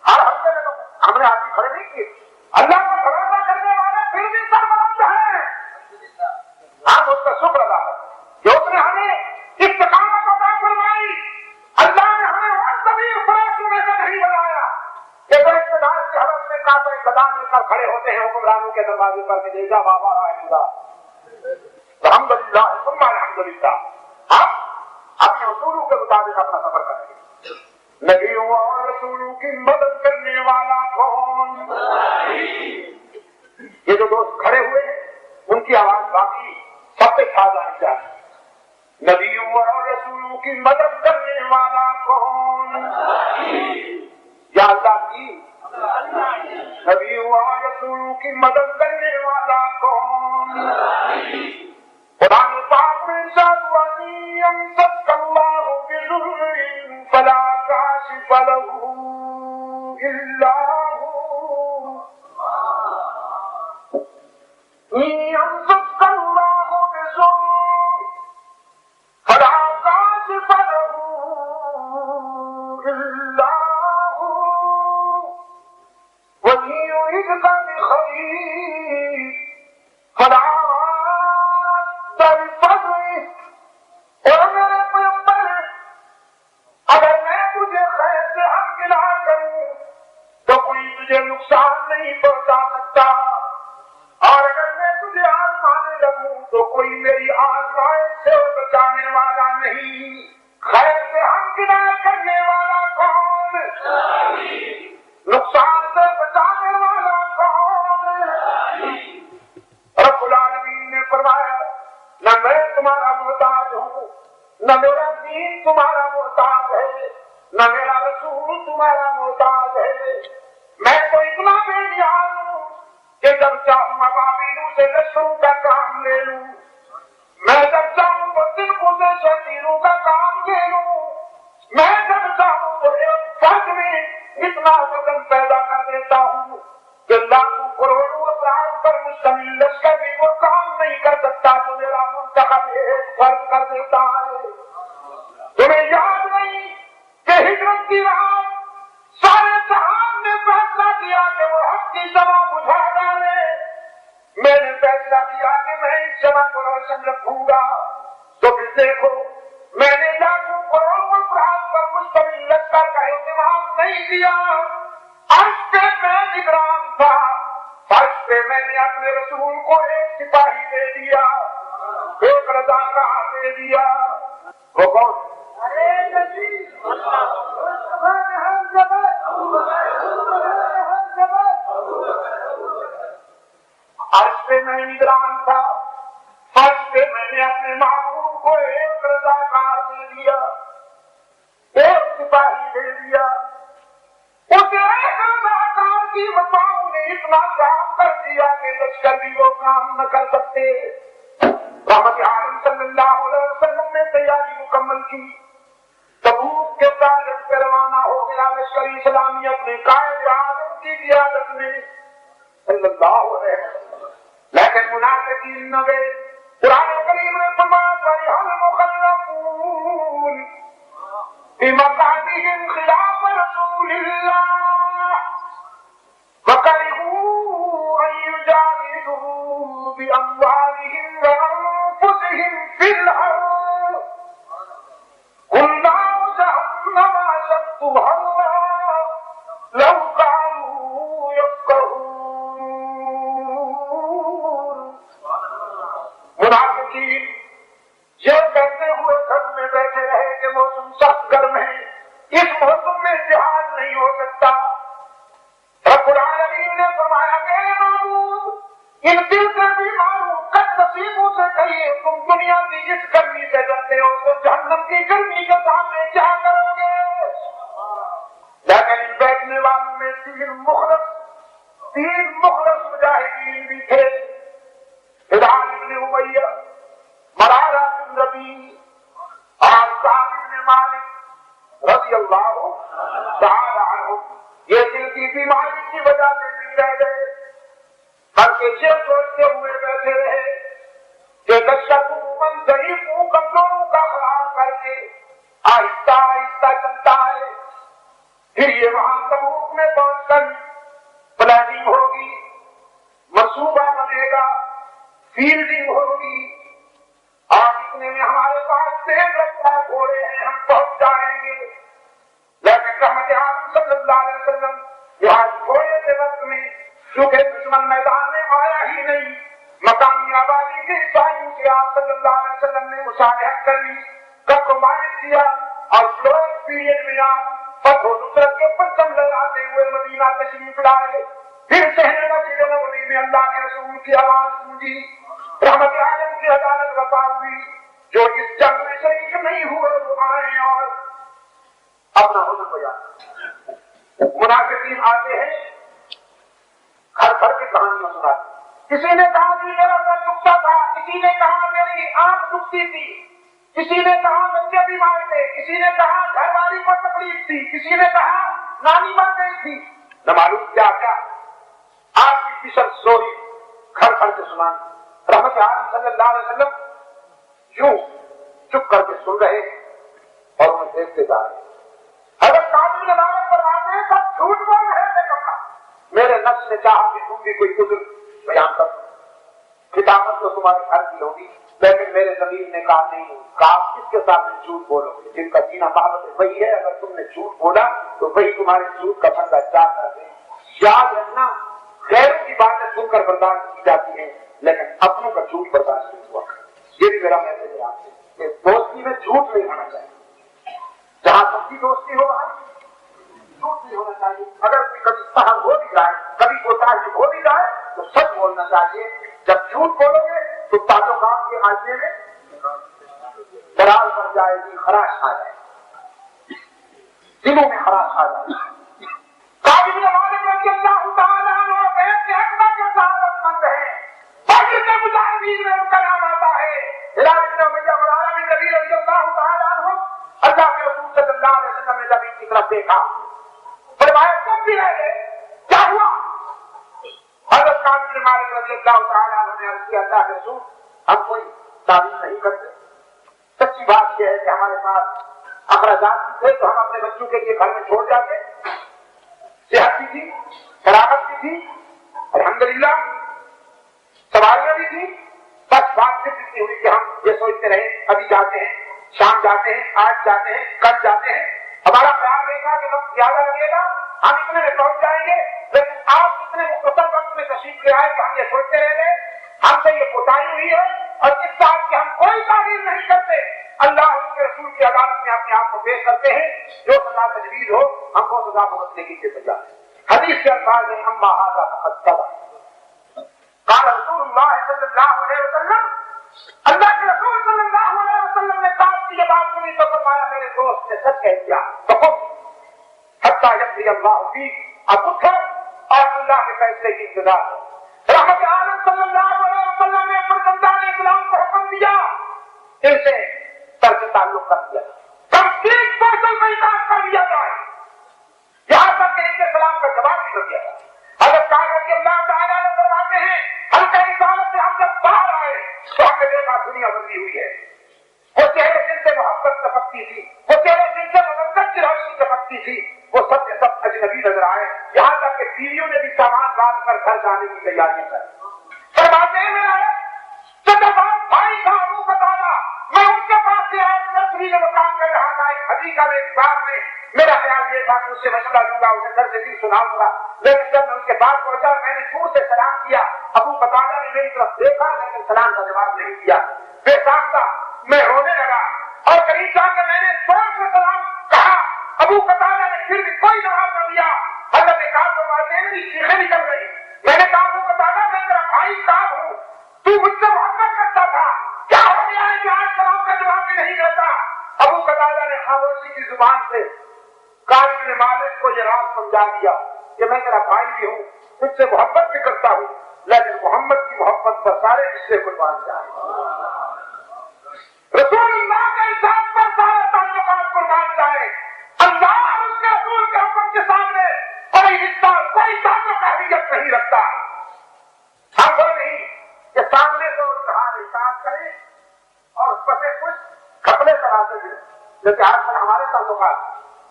ہر ہفتے میں ہم نے آدمی کھڑے نہیں کیے، اللہ پر بھروسہ کرنے والے پھر بھی سربلند ہیں۔ ہم اس کا شکر ادا کریں کہ اس نے ہمیں استقامت عطا فرمائی۔ اللہ نے ہمیں اور سبھی افراد میں سے نہیں بنایا کہ جو اقتدار کی حالت میں کافر قدم لے کر کھڑے ہوتے ہیں حکمرانوں کے دروازے پر کہ دے جا بابا آئندہ۔ الحمدللہ ثم الحمدللہ، ہم اپنے اصولوں کے مطابق اپنا سفر کریں گے۔ نبیوں اور رسولوں کی مدد کرنے والا کون؟ یہ جو دوست کھڑے ہوئے ہیں ان کی آواز باقی سب پہ چھا جانی چاہیے۔ نبیوں اور رسولوں کی مدد کرنے والا کون؟ یا اللہ کی نبیوں اور رسولوں کی مدد کرنے والا کون؟ قرآن پاک میں ارشاد ہوا کہ یمسسک اللہ بضر فلا کاشف له الا هو، یمسسک اللہ بضر فلا کاشف له الا هو، وَإِن يُرِدْكَ بِخَيْرٍ فَلَا رَادَّ لِفَضْلِهِ۔ اور میرے پیغمبر اگر میں تجھے خیر سے ہمکنار کروں تو کوئی تجھے نقصان نہیں پہنچا سکتا، اور اگر میں تجھے آزمانے لگوں تو کوئی میری آزمائش سے بچانے والا نہیں۔ خیر سے ہمکنار کرنے والا کون؟ نقصان سے بچانے والا کون؟ رب العالمین نے فرمایا نہ میں تمہارا محتاج ہوں، نہ میرا دین تمہارا محتاج ہے، نہ میرا رسول تمہارا محتاج ہے، میں تو اتنا بے نیاز ہوں کہ جب چاہوں ابابیلوں سے لشکروں کا کام لے لوں، میں جب چاہوں تو ترکوں سے شتیروں کا کام لے لوں، میں جب چاہوں تو ایک فرد میں اتنا وزن پیدا کر دیتا ہوں کہ لاکھوں کروڑوں افراد پر مشتمل لشکر بھی وہ کام نہیں کر سکتا جو میرا منتخب ایک فرد کر دیتا ہے۔ تمہیں یاد نہیں کہ ہجرت کی رات سارے جہان نے فیصلہ کیا کہ وہ حق کی شمع بجھا ڈالے، میں نے فیصلہ کیا کہ میں اس شمع کو روشن رکھوں گا، تو پھر دیکھو میں نے لاکھوں کروڑوں افراد پر مشتمل لشکر کا اہتمام نہیں کیا، عرش پہ میں نگران تھا، فرش پہ میں نے اپنے رسول کو ایک سپاہی دے دیا، ایک رضاکار دے دیا۔ وہ کون؟ عرش پہ میں نگران تھا، فرش پہ میں نے اپنے محبوب کو ایک رضاکار دے دیا، ایک سپاہی دے دیا۔ اس ایک رضاکار کی وفاؤں نے اتنا کام کر دیا کہ لشکر بھی وہ کام نہ کر سکتے۔ رحمت عالم صلی اللہ علیہ وسلم نے تیاری مکمل کی، تبوک کے تاجر پہ روانہ ہو گیا لشکر اسلامی اپنے قائد اعظم کی قیادت میں صلی اللہ علیہ وسلم، لیکن منافقین نہ گئے۔ قرآن کریم نے فرمایا فَرِحَ الْمُخَلَّفُونَ بِمَقْعَدِهِمْ خِلَافَ رَسُولِ اللَّهِ وَكَرِهُوا أَن يُجَاهِدُوا بِأَمْوَالِهِمْ وَأَنفُسِهِمْ فِي الْأَرْضِ قُلْ نَارُ جَهَنَّمَ أَشَدُّ حَرًّا لَوْ كَانُوا يَفْقَهُونَ۔ منافقین یہ کہتے ہوئے گھر میں بیٹھے رہے کہ موسم سخت گرم ہے، اس موسم میں جہاد نہیں ہو سکتا۔ رب فرمایا میرے معبود ان دل کے بیماروں کچھ نصیبوں سے کہیے تم دنیا کی اس گرمی سے ڈرتے ہو تو جہنم کی گرمی کے سامنے کیا کرو گے؟ لیکن ان بیٹھنے والوں میں تین مخلص مجاہدین بھی تھے، ہلال ابن امیہ، مرارہ بن ربیع اور کعب بن مالک رضی اللہ تعالی عنہ، یہ دل کی بیماری کی وجہ سے نہیں رہ گئے بلکہ یہ سوچتے ہوئے بیٹھے رہے کہ من ضعیفوں کمزوروں کا خیال کر کے آہستہ آہستہ چلتا ہے، پھر یہ وہاں تبوک میں پہنچ کر پلاننگ ہوگی، منصوبہ بنے گا، فیلڈنگ ہوگی، اور اتنے میں ہمارے پاس تیز رفتار گھوڑے ہیں، ہم پہنچ جائیں گے۔ لیکن رحمت عالم صلی اللہ علیہ وسلم یہاں تھوڑے سے وقت میں چونکہ دشمن میدان میں آیا ہی نہیں، مقامی آبادی کے عیسائیوں سے آپ صلی اللہ علیہ وسلم نے مصالحت کر لی، کمپرومائز کیا، اور کلوز پیریڈ میں آپ فتح و نصرت کے پرچم لہراتے ہوئے مدینہ تشریف لائے۔ پھر شہر مسجد نبوی میں اللہ کے رسول کی آواز گونجی، رحمت عالم کی عدالت وفا ہوئی، جو اس جنگ میں شریک نہیں ہوئے وہ آئے اور اپنا حضور بیان۔ منافقین آتے ہیں، گھر گھر کی کہانیاں سناتے، کسی نے کہا کہ میرا سر دکھتا تھا، کسی نے کہا میری آنکھ دکھتی تھی، کسی نے کہا بچے بیمار تھے، کسی نے کہا گھر والی کو تکلیف تھی، کسی نے کہا نانی مر گئی تھی، نہ معلوم کیا کیا آپ کی کشن سوری گھر گھر سے سنانی۔ رحمت عالم صلی اللہ علیہ وسلم یوں چپ کر کے سن رہے اور انہیں دیکھتے جا رہے۔ حضرت قاسم بن مالک فرماتے ہیں سب جھوٹ بول رہے تھے، کہا میرے نفس نے چاہا کہ تم بھی کوئی عذر بیان کر دو، خطابت تو تمہارے گھر کی ہوگی، لیکن میرے ضمیر نے کہا نہیں، آپ کس کے سامنے جھوٹ بولو گے؟ جن کا جینا محبت وہی ہے، اگر تم نے جھوٹ بولا تو وہی تمہارے جھوٹ کا پھندا چاک کر دیں۔ یاد رکھنا غیروں کی باتیں سن کر برداشت کی جاتی ہیں، لیکن اپنوں کا جھوٹ برداشت نہیں ہوا۔ یہ بھی میرا میسج ہے آپ سے کہ دوستی میں جھوٹ نہیں ہونا چاہیے، جہاں سب کی دوستی ہو وہاں جھوٹ نہیں ہونا چاہیے۔ اگر کبھی سہم ہو بھی جائے، کبھی کوتاہی ہو بھی جائے تو سچ بولنا چاہیے۔ جب جھوٹ بولو گے تو تعلقات کے آئینے میں دراز پڑ جائے گی، خراش آ جائے گی، دلوں میں خراش آ جائے گی۔ قاسم بن مالک رضی اللہ تعالیٰ عنہ ایک حکمت کے صحابت مند ہیں، بدر کے مجاہدین میں ان کا نام آتا ہے۔ ہلال بن امیہ مرارہ بن ربیع رضی اللہ تعالیٰ عنہ، اللہ کے رسول صلی اللہ علیہ وسلم نے جب ان کی طرف دیکھا فرمایا تم بھی رہ گئے، کیا ہوا؟ حضرت قاسم بن مالک رضی اللہ تعالیٰ عنہ نے عرض کیا اللہ کے رسول ہم کوئی تعریف نہیں کرتے، سچی بات یہ ہے کہ ہمارے پاس اخراجات تھے تو ہم اپنے بچوں کے لیے گھر میں چھوڑ جاتے، صحت بھی تھی، فراغت بھی تھی، الحمدللہ سواریاں بھی تھی، بس بات صرف اتنی ہوئی کہ ہم یہ سوچتے رہے ابھی جاتے ہیں، شام جاتے ہیں، آج جاتے ہیں، کل جاتے ہیں، ہمارا خیال رہے گا کہ وقت زیادہ لگے گا، ہم اتنے میں پہنچ جائیں گے، لیکن آپ اتنے مختصر وقت میں تشریف لے آئے کہ ہم یہ سوچتے رہ گئے، ہم سے یہ کوتاہی ہوئی ہے اور اس بات کی ہم کوئی تعبیر نہیں کرتے۔ اللہ اس کے رسول کی عدالت میں اپنے آپ کو پیش کرتے ہیں، جو سزا تجویز ہو ہم کو سزا بھگتنے کی تیار ہے۔ حدیث کے الفاظ ہیں اما ھذا فقد صدق، قال رسول اللہ صلی اللہ علیہ وسلم، اللہ کے رسول صلی اللہ علیہ وسلم نے کہا کہ یہ بات سنی تو فرمایا میرے دوست نے سچ کہہ دیا، تو حتی یقضی اللہ فیک، اب اٹھو اور اللہ کے فیصلے کی انتظار کرو۔ رحمت عالم صلی اللہ علیہ وسلم نے فرزندان اسلام کو حکم دیا ان سے ترک تعلق کر دیا، کمپلیٹ سوشل میثاق کر دیا جائے، یہاں تک کہ ان کے سلام کا جواب بھی کر دیا جائے۔ حضرت قاسم رضی اللہ تعالیٰ عنہ فرماتے ہیں ہلکا رسالت سے ہم جب باہر آئے تو ہم نے دیکھا دنیا بدلی ہوئی ہے، وہ چہرے جن سے محبت چپکتی تھی، وہ چہرے جن سے مبت کی روشنی چپکتی تھی، وہ سب کے سب اجنبی نظر آئے، یہاں تک کہ بیویوں نے بھی سامان باندھ کر گھر جانے کی تیاریاں کر۔ فرماتے ہیں میرا بھائی تھا ابو قتادہ، میں ان کے پاس سے آج نسری میں کام کر رہا تھا، ایک حدیقہ میں ایک باغ میں، میرا خیال یہ تھا کہ اس سے مشورہ لوں گا، اسے گھر سے بھی سناؤں گا، لیکن جب میں اس کے پاس پہنچا میں نے دور سے سلام کیا، ابو قتادہ نے میری طرف دیکھا لیکن سلام کا جواب نہیں دیا، بے ساختہ میں رونے لگا اور قریب جا کر میں نے زور سے سلام کہا، ابو قتادہ نے پھر بھی کوئی جواب نہ دیا۔ حضرت کعب فرماتے ہیں میری چیخیں نکل گئی، خالد کو یہ راز سمجھا دیا کہ میں تیرا بھائی بھی ہوں، تجھ سے محبت بھی کرتا ہوں، لیکن محمد کی محبت پر سارے رشتے قربان جائیں، رسول اللہ کے ساتھ پر سارے تعلقات قربان جائیں، اللہ اور اس کے رسول کے حکم کے سامنے کوئی حصہ کوئی تعلق اہمیت نہیں رکھتا۔ ہم وہ نہیں کہ سامنے تو اظہار اطاعت کریں اور اس پر سے کچھ گھپلے کراتے ہیں، جیسے آج کل ہمارے تعلقات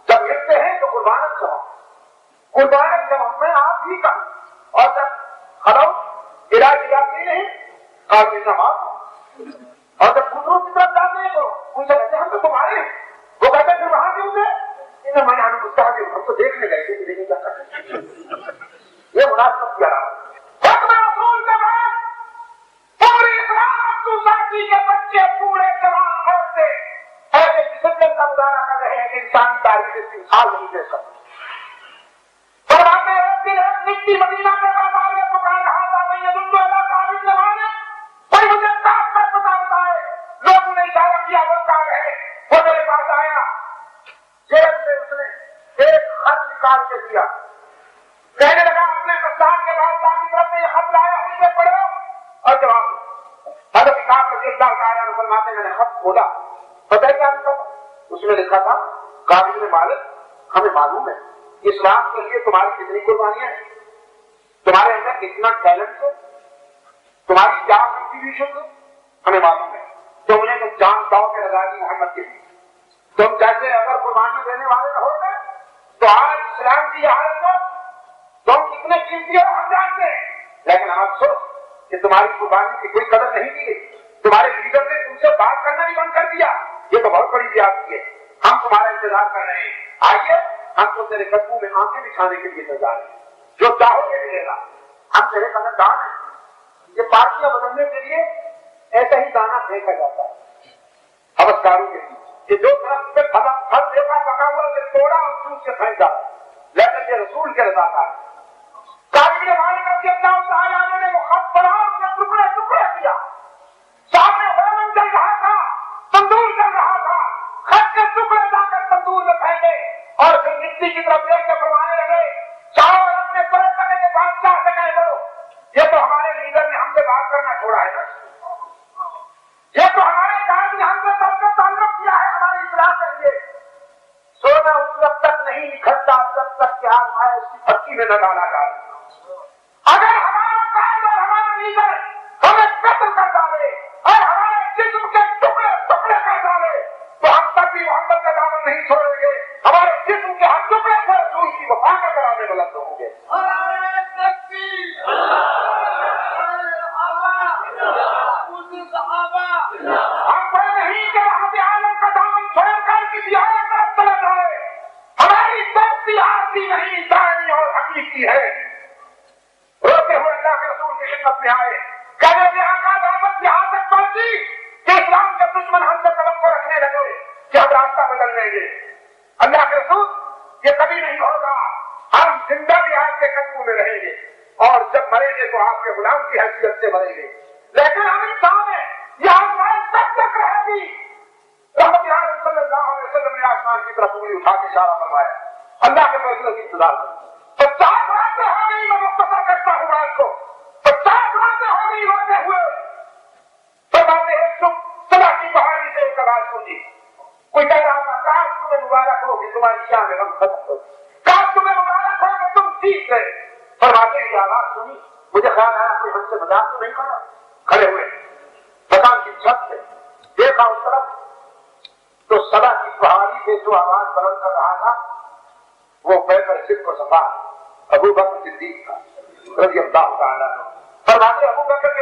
جب ملتے ہیں تو قربانت جب میں آپ ہی کا، اور جب خلو علاج علاج نہیں قابل نماز، اور جب دوسروں کی طرف جاتے ہیں تو ان سے کہتے ہیں ہم تو تمہارے ہیں، وہ کہتے ہیں پھر وہاں کیوں گئے؟ میں نے ہمیں مستحق ہم تو دیکھنے گئے تھے کہ دیکھیں کیا کرتے یہ مناسب کیا رہا حکم رسول کے بعد پوری اسلام مخصوصاتی کے بچے پورے جوان عورتیں ایسے ڈسپلن کا مظاہرہ کر رہے ہیں کہ انسانی تاریخ اس کی مثال نہیں دے سکتے۔ فرماتے ہیں ایک دن ایک مٹی مدینہ کے بازار میں پکار رہا تھا، میں یہ دنو اللہ تعالی زمانے کوئی مجھے کام کا پتا بتائے، لوگوں نے اشارہ کیا وہ کام ہے، وہ میرے پاس آیا، جیب سے اس نے ایک خط نکال کے دیا، کہنے لگا اپنے بستان کے بادشاہ کی طرف سے یہ خط لایا ہوں، اسے پڑھو اور جواب دو۔ حضرت کعب رضی اللہ تعالیٰ عنہ فرماتے ہیں میں نے خط کھولا، پتہ ہے کیا لکھا تھا؟ اس میں لکھا تھا قابل مالک ہمیں معلوم ہے اسلام کے لیے تمہاری کتنی قربانیاں ہیں، تمہارے اندر کتنا ٹیلنٹ ہے، تمہاری کیا کنٹریبیوشن ہے، ہمیں معلوم ہے، تم نے تو جان داؤ کے لگا دی محمد کے لیے، تم جیسے اگر قربانی دینے والے نہ ہوتے تو آج اسلام کی یہ حالت ہو، تم کتنے قیمتی ہو ہم جانتے ہیں، لیکن ہم افسوس کہ تمہاری قربانی کی کوئی قدر نہیں کی گئی، تمہارے لیڈر نے تم سے بات کرنا بھی بند کر دیا، یہ تو بہت بڑی زیادتی ہے، ہم تمہارا انتظار کر رہے ہیں، آئیے ہم تو تیرے قدموں میں آنکھیں بچھانے کے لیے تیار ہیں، جو چاہو گے ملے گا، ہم تیرے قدردان ہیں۔ یہ پارٹیاں بدلنے کے لیے ایسا ہی دانا پھینکا جاتا ہے ہوسکاروں کے لیے کہ جو طرف سے پھل دیکھا پکا ہوا اسے توڑا اور چوس کے پھینک ڈالا، لیکن یہ رسول کے رضا کا قابل مالک رضی اللہ تعالیٰ عنہ نے وہ خط پڑھا اور اس نے ٹکڑے ٹکڑے کیا، سامنے اوون چل رہا تھا، تندور چل رہا تھا، خط کے ٹکڑے لا کر تندور میں پھینکے اور پھر مٹی کی طرف دیکھ کے فرمانے لگے چاہو اپنے طرف کرنے کے بادشاہ سے کہہ دو یہ تو ہمارے لیڈر نے ہم سے بات کرنا چھوڑا ہے نا، یہ تو ہمارے کام نے ہم سے سب سے تعلق کیا ہے ہماری اصلاح کے لیے، سونا اس وقت تک نہیں نکھرتا جب تک کہ آزمائش اس کی پھکی میں نہ ڈالا جائے، اگر ہمارا قائد اور ہمارا لیڈر ہمیں قتل کر ڈالے اور ہمارے جسم کے ٹکڑے ٹکڑے کر ڈالے تو ہم تب بھی محمد کا دامن نہیں چھوڑیں گے، ہمارے جسم کے ہر ٹکڑے سے رسول کی وفا کا کرانے بلند ہوں گے۔ ہم پر نہیں کہ رحمت عالم کا دامن چھوڑ کر کسی اور طرف چلا جائے، ہماری دوستی عارضی نہیں دائمی اور حقیقی ہے۔ روتے ہوئے اللہ کے رسول کی خدمت میں آئے، کہنے لگے آقا دعوت یہاں تک پہنچی کہ اسلام کے دشمن ہم سے توقع رکھنے لگے کہ ہم راستہ بدل لیں گے۔ اللہ کے رسول یہ کبھی نہیں ہوگا، ہم زندہ بھی آپ کے قدموں میں رہیں گے اور جب مریں گے تو آپ کے غلام کی حیثیت سے مریں گے، لیکن ہم انسان ہیں، یہ آزمائش کب تک رہے گی؟ رحمت عالم صلی اللہ علیہ وسلم نے آسمان کی طرف انگلی اٹھا کے اشارہ فرمایا، اللہ کے فیصلے کی انتظار کرو۔ 50 راتیں ہو گئی میں مختصر کرتا ہوں رات کو، 50 راتیں ہو گئی روتے ہوئے، فرماتے ہیں صبح کی پہاڑی سے ایک آواز سنی، کوئی کہہ رہا تھا کاش تمہیں مبارک ہو کہ تمہاری شان میں غم ختم ہو، کاش تمہیں مبارک ہو کہ تم جیت گئے۔ فرماتے ہیں یہ آواز سنی، مجھے خیال آیا کوئی ہم سے مذاق تو نہیں کرا، کھڑے ہوئے مکان کی چھت پہ دیکھا اس طرف تو صبح کی پہاڑی سے جو آواز بلند کر رہا تھا وہ پیکر صدق و صفا ابو بکر صدیق تھا رضی اللہ تعالیٰ عنہ۔ فرماتے ابو بکر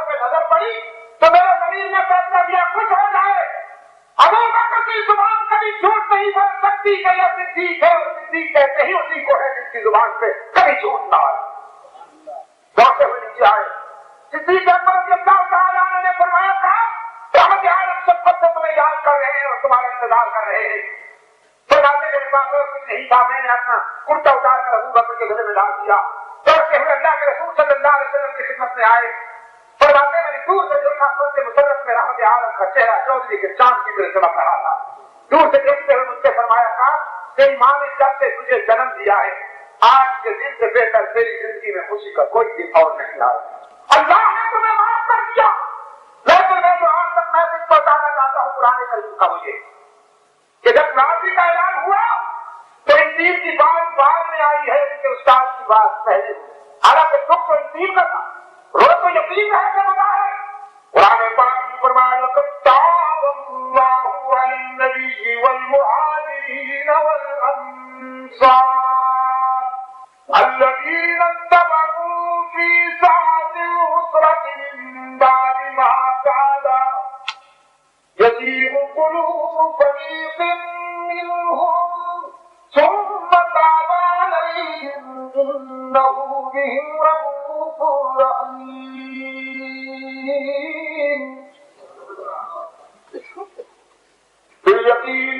پہ نظر پڑی تو میرے ضمیر نے فیصلہ دیا کچھ ہو جائے، ابو بکر کی زبان کبھی جھوٹ نہیں بول سکتی کہ یہ صدیق ہے، اور صدیق کہتے ہی اسی کو ہے جس کی زبان پہ کبھی جھوٹ نہ آئے۔ دوڑتے ہوئے نیچے آئے، صدیق اکبر رضی اللہ تعالیٰ عنہ نے فرمایا کہا رحمت عالم شفقت سے تمہیں یاد کر رہے ہیں اور تمہارا انتظار کر رہے ہیں۔ فرماتے میرے پاس اور کچھ نہیں تھا، میں نے اپنا کرتا اتار کر ابو بکر کے گلے میں ڈال دیا، دوڑتے ہوئے اللہ کے رسول صلی اللہ علیہ وسلم کی خدمت میں آئے۔ فرماتے میں نے دور سے دیکھا سب مسرت میں رحمت عالم کا چہرہ چودھری کے چاند کی طرح چمک رہا تھا، دور سے دیکھتے ہوئے مجھ سے فرمایا کہا تیری ماں نے جب سے تجھے جنم دیا ہے آج کے دن سے بہتر تیری زندگی میں خوشی کا کوئی دن اور نہیں آیا. اللہ نے تمہیں معاف کر دیا. لیکن میں جو آج تک میسج پہنچانا چاہتا ہوں قرآن کریم کا مجھے کہ جب راضی کا اعلان ہوا تو ان تین کی بات بعد میں آئی ہے کہ استاد کی بات پہلے ہوئی. حالانکہ دکھ تو ان تین کا تھا, رو تو یقین ہے کہ بتا ہے. قرآن پاک میں فرمایا لقد تاب اللہ علی النبی والمہاجرین والانصار الذین اتبعوه فی ساعة العسرة من بعد ما كاد يزيغ قلوب فريق منهم ثم تاب عليهم إنه بهم رؤوف رحيم. یقین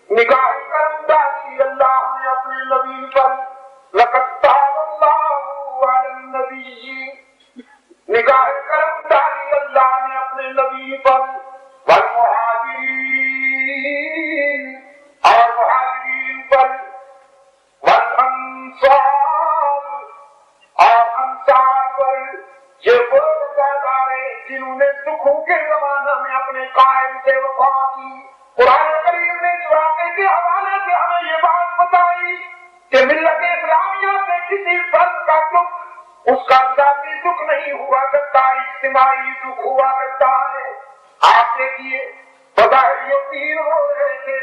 نگاہ کرم ڈالی اللہ نے اپنے نبی پر. لقد تاب اللہ علی النبی, نگاہ کرم ڈالی اللہ نے اپنے نبی پر. والمہاجرین, اور مہاجرین پر. والانصار, اور انصار پر. یہ وہ وفادار جنہوں نے دکھوں کے زمانہ میں اپنے قائد سے وفا کی. قرآن کریم نے اس واقعے کے حوالے سے ہمیں یہ بات بتائی کہ ملت اسلامیہ سے کسی فرد کا دکھ اس کا ذاتی دکھ نہیں ہوا کرتا, اجتماعی دکھ ہوا کرتا ہے. آپ دیکھیے بظاہر یہ تین ہو رہے تھے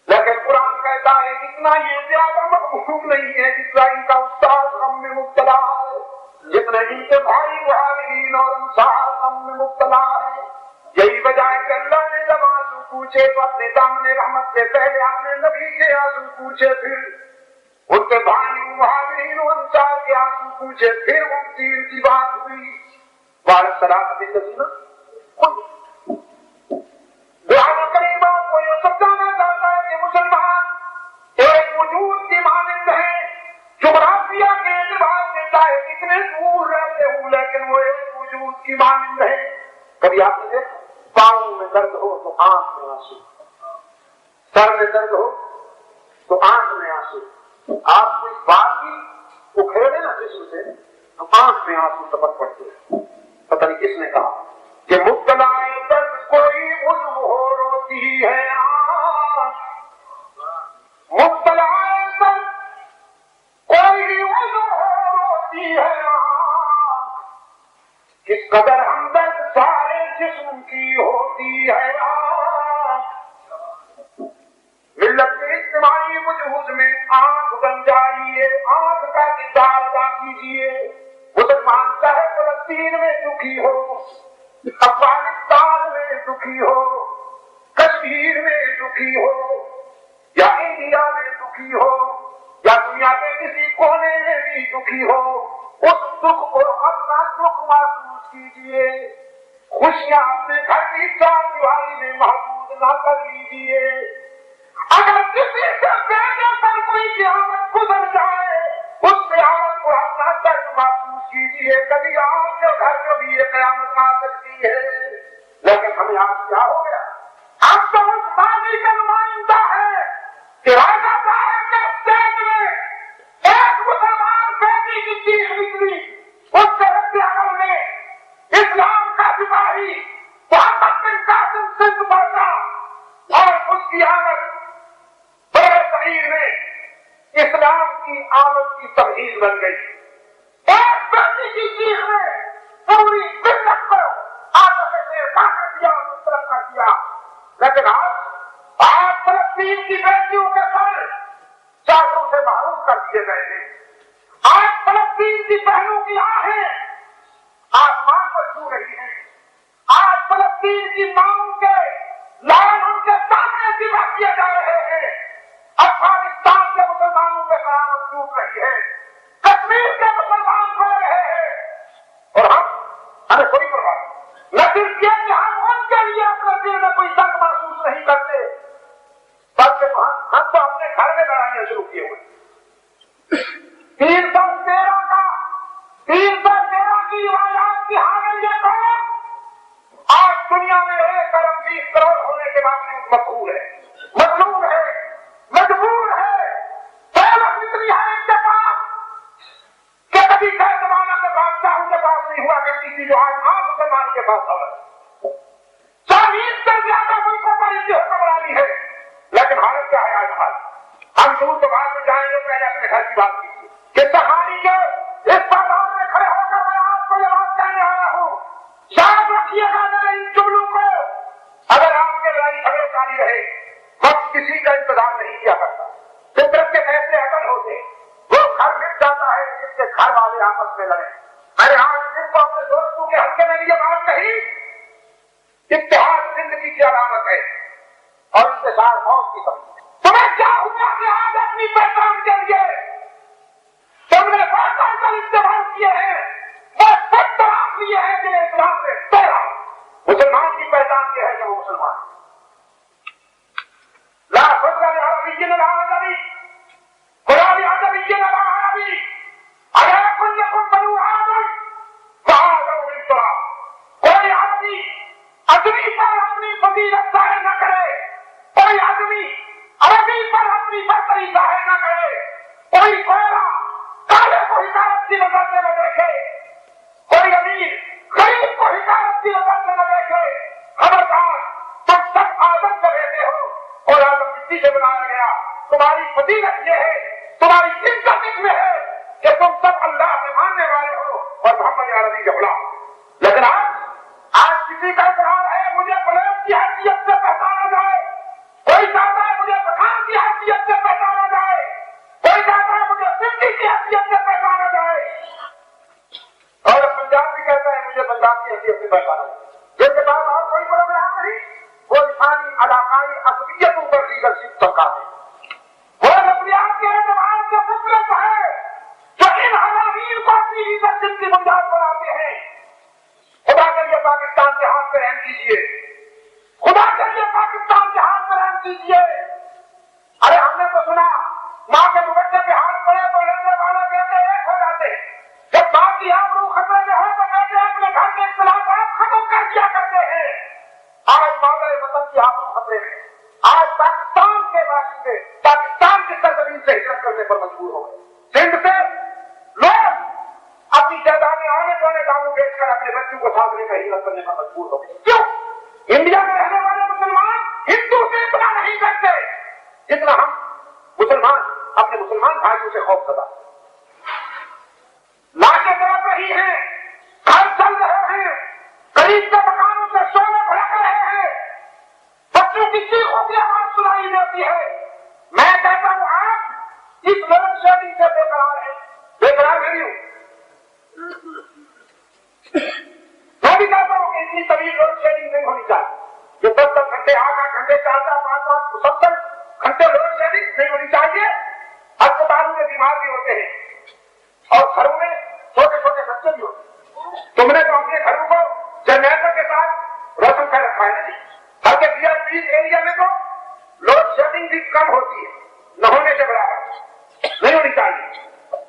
لیکن قرآن کہتا ہے اتنا یہ زیادہ مقبول نہیں ہے جتنا ان کا استاد غم میں مبتلا ہے, جتنے ان کے بھائی مہاجرین اور انصار غم میں مبتلا ہے. یہی وجہ ہے کہ اللہ نے جب آنسو پوچھے تو اپنے دامن رحمت سے پہلے اپنے نبی کے آنسو پوچھے, پھر ان کے بھائی مہاجرین و انصار کے آنسو پوچھے, پھر ان تین کی بات ہوئی. بارہ صلاحت الذین قرآن کریم آپ کو یہ سمجھانا چاہتا ہے کہ مسلمان ایک وجود کی مانند ہے. جغرافیہ کے اعتبار سے چاہے کتنے دور رہتے ہوں لیکن وہ ایک وجود کی مانند ہے. کبھی آپ نے دیکھا پاؤں میں درد ہو تو آنکھ میں آنسو, سر میں درد ہو تو آنکھ میں آنسو. آپ کو اس بات کی اکھیڑے نا جسم سے تو آنکھ میں آنسو ٹپک پڑتے ہیں. پتہ نہیں کس نے کہا کہ مبتلا درد کوئی عضو ہو روتی ہے آنکھ. مبتلا درد کوئی عضو ہو روتی ہے آنکھ. کس قدر ہمدرد سارے جسم کی ہوتی ہے آنکھ. ملت کے اجتماعی وجود میں آنکھ بن جائیے, آنکھ کا کردار ادا کیجیے. مسلمان چاہے فلسطین میں دکھی ہو, افغانستان میں دکھی ہو, کشمیر میں دکھی ہو, یا انڈیا میں دکھی ہو, یا دنیا کے کسی کونے میں بھی دکھی ہو, اس دکھ کو اپنا دکھ محسوس کیجیے. خوشیاں اپنے گھر کی چار دیواری میں محدود نہ کر لیجیے. اگر کسی سے بیٹے پر کوئی قیامت گزر جائے اس قیامت کو اپنا درد محسوس کیجیے. کبھی آپ کے گھر میں بھی یہ قیامت آ سکتی ہے. لیکن ہمیں آج کیا ہو گیا, آپ تو اس ماضی کا نمائندہ ہے کہ راجا صاحب کے اسٹیج میں ایک مسلمان بیٹی کی چیخ نکلی, اس کے رد عمل میں اسلام کا سپاہی محمد بن قاسم سندھ پہنچا اور اس کی آمد بڑے صغیر میں اسلام کی آمد کی تمہید بن گئی. ایک بیٹی کی چیخ میں پوری ملت کو آپس سے کر دیا, مسترد کر دیا. لیکن آج فلسطین کی بیٹیوں کے سر چادروں سے محروم کر دیے گئے ہیں. آج فلسطین کی بہنوں کی آہیں آسمان پر چھو رہی ہیں. آج فلسطین کی ماؤں کے لال ان کے سامنے ذبح کیے جا رہے ہیں. افغانستان کے مسلمانوں پہ قیامت ٹوٹ رہی ہے. کشمیر کے مسلمان رو رہے ہیں اور ہمیں کوئی پرواہ نہیں. نہ صرف یہ کہ ہم ان کے لیے اپنے دل میں کوئی درد محسوس نہیں کرتے بلکہ ہم تو اپنے گھر میں لڑائیاں شروع کیے ہوئے. 313 کی روایات کی حامل یہ قوم آج دنیا میں 1 ارب 20 کروڑ ہونے کے باوجود مقبول ہے, مظلوم ہے. ہوا کرتی تھی جو آج عام مسلمانوں کے پاس دولت ہے. 40 سے زیادہ ملکوں پر اس کی حکمرانی ہے. لیکن حالت کیا ہے آج حال؟ ہم دور تو بعد میں جائیں گے, پہلے اپنے گھر کی بات کیجیے کہ صحابی کے اس میدان میں کھڑے ہو کر میں آپ کو یہ بات کہنے آیا ہوں, یاد رکھیے گا میرے ان جملوں کو. اگر آپ کے لڑائی جھگڑے جاری رہے, وقت کسی کا انتظام نہیں کیا کرتا. فطرت کے فیصلے عدل ہوتے, وہ گھر مٹ جاتا ہے جس کے گھر والے آپس میں لڑے. میں نے آج دن کو اپنے دوستوں کے حلقے میں یہ بات کہی, اتحاد زندگی کی علامت ہے اور انتشار موت کی کمی. تمہیں کیا ہوا کہ آج اپنی پہچان کے لیے تم نے پہچان کر استعمال کیے ہیں, وہ خود تلاش لیے ہیں کہ اسلام میں تیرا مسلمان کی پہچان یہ ہے کہ وہ مسلمان لا فضل لعربی ولا عجمی ولا لعجمی ولا عربی الیکن لکم بنو آدم فآدم من تراب. کوئی آدمی اجمی پر اپنی فضیلت ظاہر نہ کرے, کوئی آدمی عربی پر اپنی برتری ظاہر نہ کرے, کوئی کوئلہ کالے کو حکایت کی نظر سے نہ دیکھے, کوئی امیر غریب کو حکایت کی نظر سے نہ دیکھے. خبردار, تم سب آدم سے رہتے ہو اور آدم مٹی سے بنایا گیا. تمہاری فضیلت یہ ہے, تمہاری عزت اس میں ہے کہ تم سب اللہ کے ماننے والے ہو اور محمد عربی کے غلام. لیکن آج کسی کا اقرار ہے مجھے پلیٹ کی حیثیت سے پہچانا جائے, کوئی چاہتا ہے مجھے پٹھان کی حیثیت سے پہچانا جائے, کوئی چاہتا ہے مجھے سندھی کی حیثیت سے پہچانا جائے, اور پنجاب بھی کہتا ہے مجھے پنجاب کی حیثیت سے پہچانا جائے. جن کے پاس اور کوئی پروگرام نہیں, وہ انسانی علاقائی عصبیتوں پر لیڈرشپ سرکار ہے. وہ نظریات کے اعتبار سے مطلق ہے جو ان حرامین کو اپنی لیڈرشپ کی بنیاد بناتے ہیں. خدا کے لیے پاکستان کے ہاتھ پہ رحم کیجیے, خدا کے لیے پاکستان کے ہاتھ پہ رحم کیجیے. ارے ہم نے تو سنا ماں کے بچے کے ہاتھ پڑے تو لینے والے بیٹے ایک ہو جاتے ہیں, جب ماں کی آبرو خطرے میں ہو تو بیٹے اپنے گھر کے اختلافات ختم کر دیا کرتے ہیں. آج مادر وطن کی آبرو خطرے میں, آج پاکستان کے باشندے پاکستان کی سرزمین سے ہجرت کرنے پر مجبور ہو گئے. سندھ سے لوگ اپنی جائیدادیں آنے پانے داموں بیچ کر اپنے بچوں کو ساتھ لے کر ہجرت کرنے پر مجبور ہو گئے. کیوں؟ انڈیا میں رہنے والے مسلمان ہندو سے اتنا نہیں کرتے جتنا ہم مسلمان اپنے مسلمان بھائیوں سے خوف زدہ. لاشیں تڑپ رہی ہیں, گھر چل رہے ہیں, قریب کے مکانوں سے شعلے بھڑک رہے ہیں, بچوں کی چیخوں کی آواز سنائی دیتی ہے. میں کہتا ہوں آپ اس لوڈ شیڈنگ سے بے قرار ہیں, بے قرار نہیں ہوں. میں بھی کہتا ہوں کہ اتنی طویل لوڈ شیڈنگ نہیں ہونی چاہیے. جو 10 گھنٹے 8 گھنٹے 4 5 مسلسل گھنٹے لوڈ شیڈنگ نہیں ہونی چاہیے. اسپتالوں میں بیمار بھی ہوتے ہیں اور گھروں میں چھوٹے چھوٹے بچے بھی ہوتے ہیں. تم نے تو اپنے گھروں کو جنریٹر کے ساتھ روشن کر رکھا ہے نہیں, بلکہ بی آر پی ایریا میں تو لوڈ شیڈنگ بھی کم ہوتی ہے, نہ ہونے سے برابر نہیں ہونی چاہیے.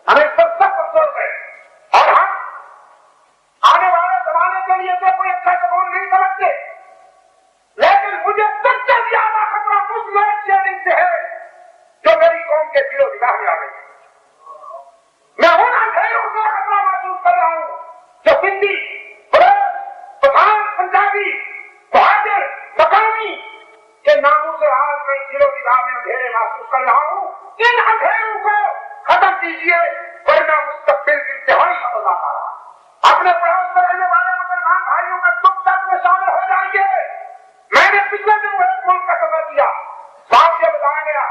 ہمیں اس پر سخت افسوس ہے اور ہم آنے والے زمانے کے لیے تو کوئی اچھا قانون نہیں سمجھتے. لیکن مجھے سب سے زیادہ خطرہ اس لوڈ شیڈنگ سے ہے جو میری قوم کے دل و نگاہ میں آ گئی ہے. میں ان اندھیروں سے خطرہ محسوس کر رہا ہوں جو ہندی, بلوچ, پٹھان, پنجابی, مہاجر, مقامی کے ناموں سے آج میں دل و نگاہ میں اندھیرے محسوس کر رہا ہوں. ان اندھیروں کو ختم کیجیے ورنہ مستقبل انتہائی خطرناک آ رہا. اپنے پڑوس میں رہنے والے مسلمان بھائیوں کا دکھ درد میں شامل ہو جائیے. میں نے پچھلے دن ایک ملک کا سفر کیا, وہاں یہ بتایا گیا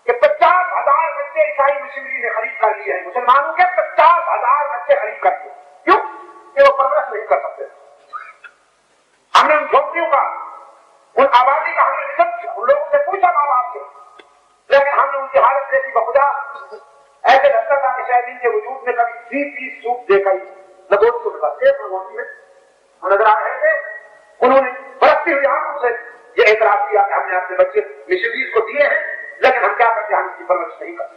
کہ 50,000 بچے عیسائی مشنری نے خرید کر لیے ہیں. مسلمانوں کے 50,000 بچے خرید کر لیے. کیوں؟ کہ وہ پرورش نہیں کر سکتے. ہم نے ان جھوپڑیوں کا, ان آبادی کا ہم نے رزق کیا, ان لوگوں سے پوچھا ماں باپ سے, لیکن ہم نے ان کی حالت دیکھی بخدا ایسے لگتا تھا کہ شاید ان کے وجود میں کبھی 3 پیس سوپ دیکھا ہی لگوٹ کو ملا. ایک لگوٹی میں وہ نظر آ رہے تھے. انہوں نے برستی ہوئی آنکھوں سے یہ اعتراف کیا کہ ہم نے اپنے بچے مشنریز کو دیے ہیں, لیکن ہم کیا کرتے ہیں, ہم اس کی پرورش نہیں کرتے.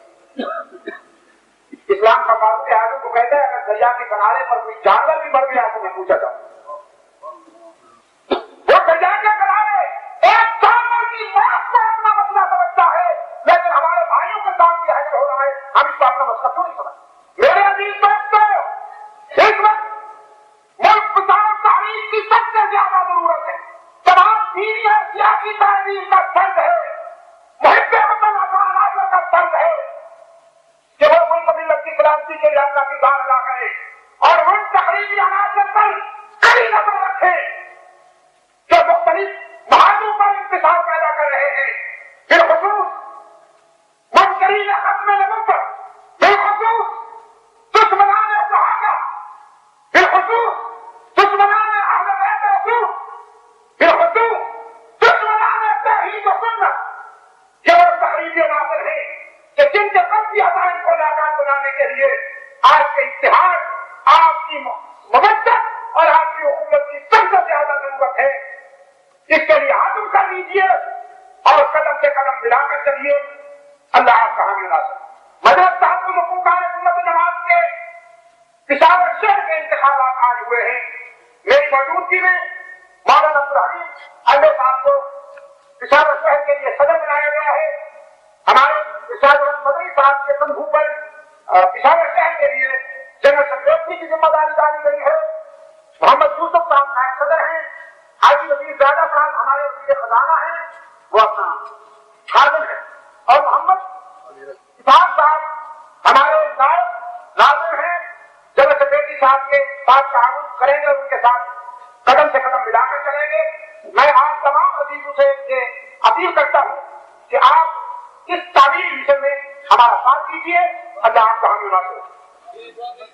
اسلام کا فاروق اعظم کو کہتا ہے اگر دریا کے کنارے پر کوئی جانور بھی مر گیا تو میں پوچھا جاؤں. وہ دریا کے کنارے ایک جانور کی موت کو اپنا مسئلہ سمجھتا ہے, لیکن ہمارے بھائیوں کے ساتھ یہ حشر ہو رہا ہے, ہم اس کو اپنا مسئلہ کیوں نہیں سمجھتے. میرے عزیز دوستو, اس وقت نبی کا فرض ہے، محب وطن افراد کا فرض ہے کہ وہ ملک ملت کی سلامتی کے لیے اپنا کردار ادا کرے اور ان تقریبی عناصر پر کڑی نظر رکھے جو مختلف محاذوں پر انتشار پیدا کر رہے ہیں، بالخصوص منکرین ختم نبوت، بالخصوص دشمنان صحابہ، بالخصوص دشمنان اہل بیت رسول، بالخصوص دشمنان توحید و سنت، یہ وہ تقریبی عناصر ہیں کہ جن کے قبضی عزائم کو ناکام بنانے کے لیے آج کے اتحاد، آپ کی مودت اور آپ کی حکومت کی سب سے زیادہ ضرورت ہے۔ اس کے لیے عزم کر لیجیے اور قدم سے قدم ملا کر چلیے۔ اللہ آپ کا حامی ناصر۔ مدرسہ صاحب کو حکومت سنت جماعت کے پشاور شہر کے انتخابات آج ہوئے ہیں۔ میری موجودگی میں مولانا عبدالحلیم احمد صاحب کو پشاور شہر کے لیے صدر بنایا گیا ہے۔ ہمارے مدنی صاحب کے کندھوں پر پشاور شہر کے لیے جنرل سیکریٹری کی ذمہ داری ڈالی گئی ہے۔ محمد یوسف صاحب نائب صدر ہیں۔ حاجی وزیر زیادہ صاحب ہمارے وزیر خزانہ ہیں، وہ اپنا خادم ہے، اور محمد اسحاق صاحب ہمارے نائب ناظر ہیں۔ جنرل سیکریٹری صاحب کے ساتھ تعاون کریں گے، ان کے ساتھ قدم سے قدم ملا کر چلیں گے۔ میں آپ تمام عزیزوں سے یہ اپیل کرتا ہوں کہ آپ اس تعلیمی مشن میں ہمارا ساتھ دیجیے۔ اللہ آپ کا حامی ناصر۔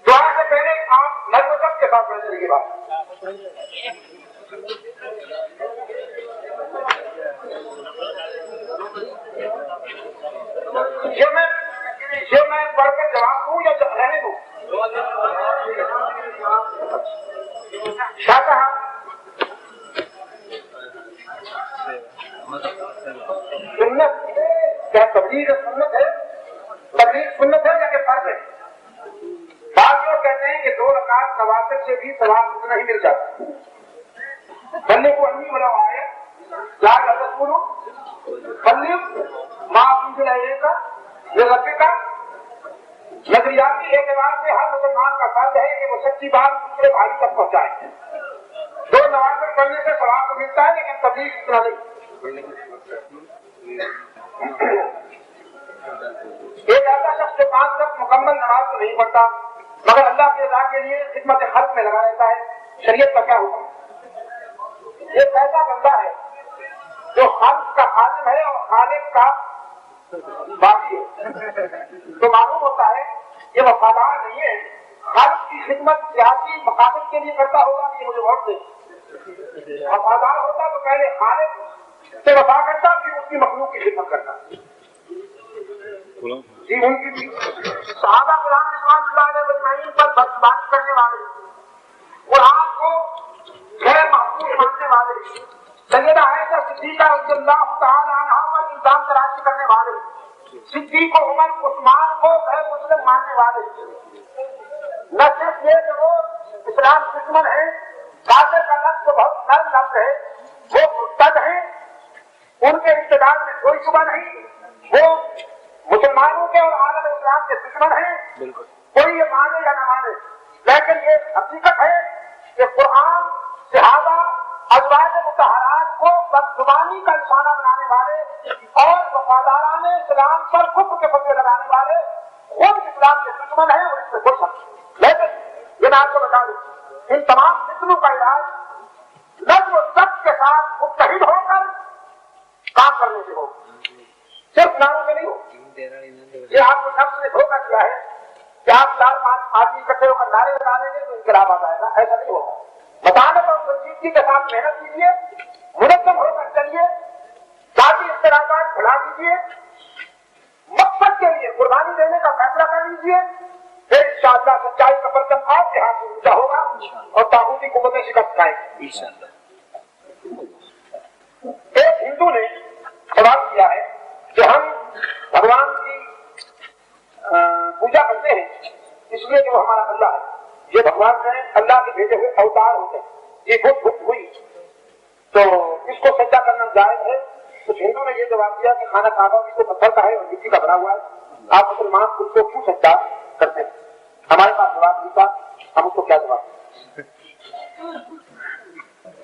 دعا سے پہلے آپ نظر کے ساتھ بیٹھ چلیے بات۔ یہ میں پڑھ کے جواب دوں یا رہنے دوں؟ شاہ صاحب سنت کیا تبلیغ سنت ہے؟ تبلیغ سنت ہے یا کہ فرض ہے؟ بعض لوگ کہتے ہیں کہ 2 رکعت نوافل سے بھی ثواب اتنا ہی مل جاتا ہے۔ بلے کو امی بنا آئے لال رسول بلے معاف کا یہ رکھے کا نظریاتی اعتبار سے ہر مسلمان کا فرض ہے کہ وہ سچی بات دوسرے بھائی تک پہنچائے۔ 2 نوافل پڑھنے سے ثواب تو ملتا ہے لیکن تبلیغ اتنا نہیں۔ ایک ایسا شخص جو 5 وقت مکمل نماز تو نہیں پڑھتا مگر اللہ کے رضا کے لیے خدمت خلق میں لگا رہتا ہے، شریعت کا کیا حکم؟ ایک ایسا بندہ ہے جو خالق کا خادم ہے اور خالق کا باقی ہے، تو معلوم ہوتا ہے یہ وفادار نہیں ہے۔ خالق کی خدمت سیاسی مقاصد کے لیے کرتا ہوگا کہ مجھے ووٹ دے، وفادار ہوتا تو پہلے خالق سے وفا کرتا پھر اس کی مخلوق کی خدمت کرتا۔ جی ان کی صحابہ کرام رضوان اللہ علیہ اجمعین پر بدزبانی کرنے والے، قرآن کو غیر محفوظ ماننے والے، سیدہ عائشہ صدیقہ رضی اللہ تعالی عنہا پر الزام تراشی کرنے والے، صدیق و عمر عثمان کو غیر مسلم ماننے والے، نہ صرف یہ کہ وہ اسلام دشمن ہے، کافر کا لفظ تو بہت نرم لفظ ہے، وہ مرتد ہیں، ان کے اقتدار میں کوئی شبہ نہیں، وہ مسلمانوں کے اور عالم اسلام کے دشمن ہیں، کوئی یہ مانے یا نہ مانے، لیکن یہ حقیقت ہے کہ قرآن صحابہ ازواج مطہرات کو بدزبانی کا نشانہ بنانے والے اور وفاداران اسلام پر کفر کے فتوے لگانے والے خود اسلام کے دشمن ہیں اور اس میں کچھ نہیں۔ لیکن یہ میں آپ کو بتا دوں، ان تمام فتنوں کا علاج نظم و ضبط کے ساتھ متحد ہو کر کام کرنے سے ہو، صرف ناروں سے نہیں ہو۔ یہ آپ کو نفس نے دھوکہ دیا ہے کہ آپ 4-5 آدمی اکٹھے ہو کر نعرے لگا لیں گے تو انقلاب آ جائے گا، ایسا نہیں ہوگا۔ متانت اور سنجیدگی کے ساتھ محنت کیجیے، منظم ہو کر چلیے، ذاتی اختلافات بھلا دیجیے، مقصد کے لیے قربانی دینے کا فیصلہ کر لیجیے، پھر انشاءاللہ سچائی کا پرچم آپ کے ہاتھ سے اونچا ہوگا اور طاغوتی قوتیں شکست کھائیں گی۔ ایک ہندو نے سوال کیا ہے کہ ہم بھگوان کی پوجا کرتے ہیں اس لیے کہ وہ ہمارا اللہ ہے، یہ بھگوان میں اللہ کے بھیجے ہوئے اوتار ہوتے ہیں، یہ خود گفت ہوئی تو اس کو سجدہ کرنا جائز ہے؟ کچھ ہندو نے یہ جواب دیا کہ خانہ کعبہ بھی تو پتھر کا ہے اور مٹی کا بنا ہوا ہے، آپ مسلمان اس کو کیوں سجدہ کرتے ہیں؟ ہمارے پاس جواب نہیں تھا، ہم اس کو کیا جواب دیں؟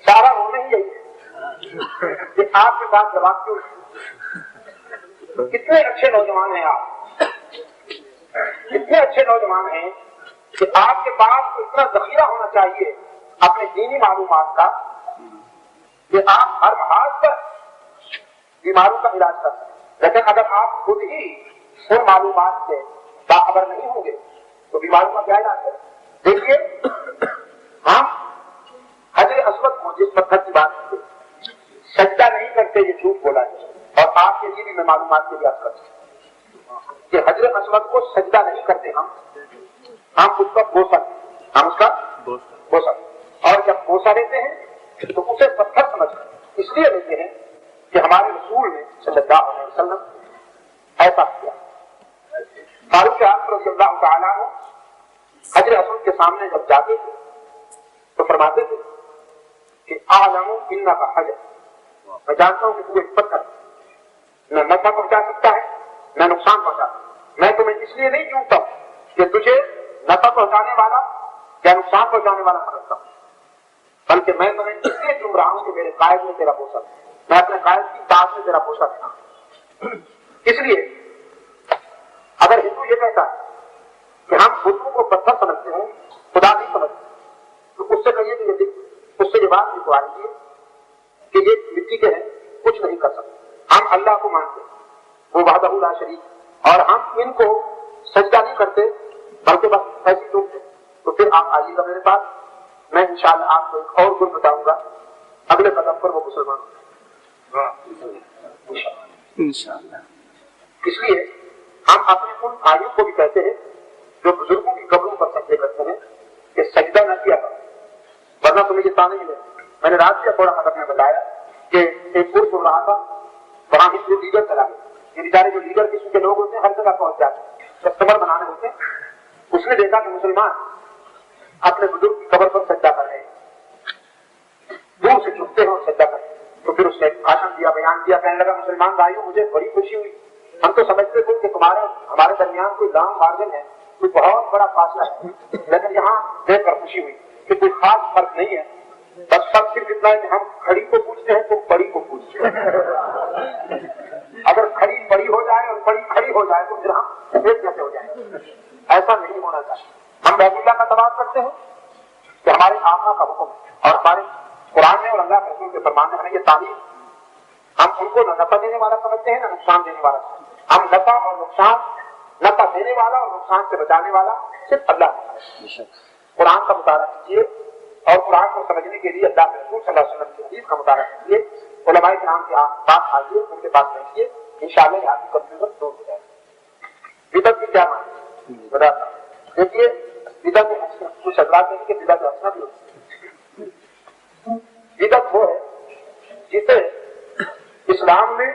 سارا رونے ہی یہی ہے کہ آپ کے پاس جواب کیوں نہیں؟ کتنے اچھے نوجوان ہیں آپ، کتنے اچھے نوجوان ہیں کہ آپ کے پاس اتنا ذخیرہ ہونا چاہیے اپنے دینی معلومات کا کہ آپ ہر محاذ پر بیماروں کا علاج کر سکیں. لیکن اگر آپ خود ہی ان معلومات سے باخبر نہیں ہوں گے تو بیماروں کا کیا علاج کریں؟ دیکھیے ہم حجر اسود کو جس پتھر کی بات کرتے سجدہ نہیں کرتے، یہ جھوٹ بولا ہے. اور آپ کے لیے بھی میں معلومات کے لیے عرض کرتا ہوں کہ حجر اسود کو سجدہ نہیں کرتے ہم اس کا بوسہ، ہم اس کا بوسہ، اور جب بوسہ لیتے ہیں تو اسے پتھر سمجھ کر اس لیے لیتے ہیں کہ ہمارے رسول نے صلی اللہ علیہ وسلم ایسا کیا. فاروق اعظم رضی اللہ تعالیٰ عنہ حجر اسود کے سامنے جب جاتے تھے تو فرماتے تھے کہ اعلم انک حجر، میں جانتا ہوں کہ تو ایک پتھر نہ نفع پہنچا سکتا ہے نہ نقصان پہنچا سکتا. میں تمہیں اس لیے نہیں چنتا کہ تجھے نفع پہنچانے والا یا نقصان پہنچانے والا سمجھتا ہوں، بلکہ میں تمہیں اس لیے چن رہا ہوں کہ میرے قائد میں تیرا بوسہ، میں اپنے قائد کی تاج میں تیرا بوسہ دینا. اس لیے اگر ہندو یہ کہتا ہے کہ ہم بتوں کو پتھر سمجھتے ہیں خدا نہیں سمجھتے، تو اس سے کہیے کہ اس سے یہ بات نکالیں کہ یہ مٹی کے ہیں کچھ نہیں کر سکتے. ہم اللہ کو مانتے ہیں، وہ وحدہ لا شریک، اور ہم ان کو سجدہ نہیں کرتے بلکہ بس ایسی ڈوبتے. تو پھر آپ آئیے گا میرے پاس، میں انشاءاللہ آپ کو ایک اور گن بتاؤں گا، اگلے قدم پر وہ مسلمان انشاءاللہ. اس لیے ہم اپنے ان بھائیوں کو بھی کہتے ہیں جو بزرگوں کی قبروں پر سجدے کرتے ہیں کہ سجدہ نہ کیا کرو ورنہ تمہیں یہ تانے ملے. میں نے رات سے تھوڑا حضرت نے بتایا کہ ایک کورس ہو رہا تھا، وہاں ہندو لیڈر چلا گیا. یہ بیچارے جو لیڈر قسم کے لوگ ہوتے ہیں ہر جگہ پہنچ جاتے ہیں، کسٹمر بنانے ہوتے ہیں. اس نے دیکھا کہ مسلمان اپنے بزرگ کی قبر پر سجدہ کر رہے ہیں، دور سے جھکتے ہیں اور سجدہ کرتے ہیں. تو پھر اس نے بھاشن دیا، بیان دیا، کہنے لگا مسلمان بھائیوں مجھے بڑی خوشی ہوئی، ہم تو سمجھتے تھے کہ ہمارے درمیان کوئی لانگ مارجن ہے، کوئی بہت بڑا فاصلہ ہے، لیکن یہاں دیکھ کر خوشی ہوئی کہ کوئی خاص فرق نہیں ہے. بس فرق صرف اتنا ہے کہ ہم کھڑی کو پوچھتے ہیں تم پڑی کو پوچھتے ہیں. اگر کھڑی پڑی ہو جائے اور پڑی کھڑی ہو جائے تو پھر ہم ایک جیسے ہو جائیں. ایسا نہیں ہونا چاہیے. ہم بیت اللہ کا طواف کرتے ہیں کہ ہمارے آقا کا حکم ہے اور ہمارے قرآن میں اور اللہ کے رسول کے فرمان میں ہمیں یہ تعلیم، ہم ان کو نہ نفع دینے والا سمجھتے ہیں نہ نقصان دینے والا سمجھتے ہیں. ہم نفع اور نقصان، نفع دینے والا اور نقصان سے بچانے والا صرف اللہ ہے. قرآن کا مطالعہ کیجیے اور قرآن کو سمجھنے کے لیے اللہ کے رسول صلی اللہ علیہ وسلم کی حدیث کا مطالعہ کیجیے. علماء کرام کے پاس آئیے، ان کے پاس بیٹھیے، انشاءاللہ یہ آپ کی کنفیوژن دور ہو جائے گی. بدعت کی کیا معنی بتاتا ہوں. دیکھیے بدعت میں کچھ حضرات ہیں کہ بدعت ہنسنا بھی ہوتی ہے. بدعت وہ ہے جسے اسلام میں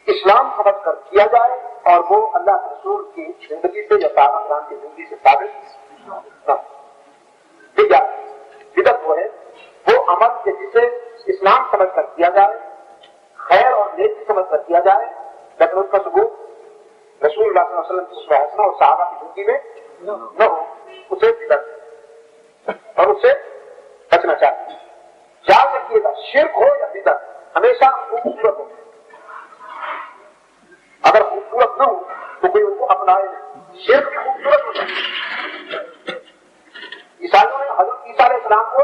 اسلام سمجھ کر کیا جائے اور وہ اللہ کے رسول کی زندگی سے یا صحابہ کرام کی زندگی سے ثابت نہ. بدعت وہ ہے وہ عمل کہ جسے اسلام سمجھ کر کیا جائے، خیر اور نیکی سمجھ کر کیا جائے، لیکن اس کا ثبوت رسول اللہ صلی اللہ علیہ وسلم کی اسوہ حسنہ اور صحابہ کی زندگی میں نہ ہو، اسے بدعت اور اسے بچنا چاہیے. یاد رکھیے گا شرک ہو یا بدعت ہمیشہ خوبصورت ہو. اگر خوبصورت نہ ہو تو کوئی ان کو اپنائے نہیں. شرک بھی خوبصورت ہوتا ہے. عیسائیوں نے حضرت عیسیٰ علیہ السلام کو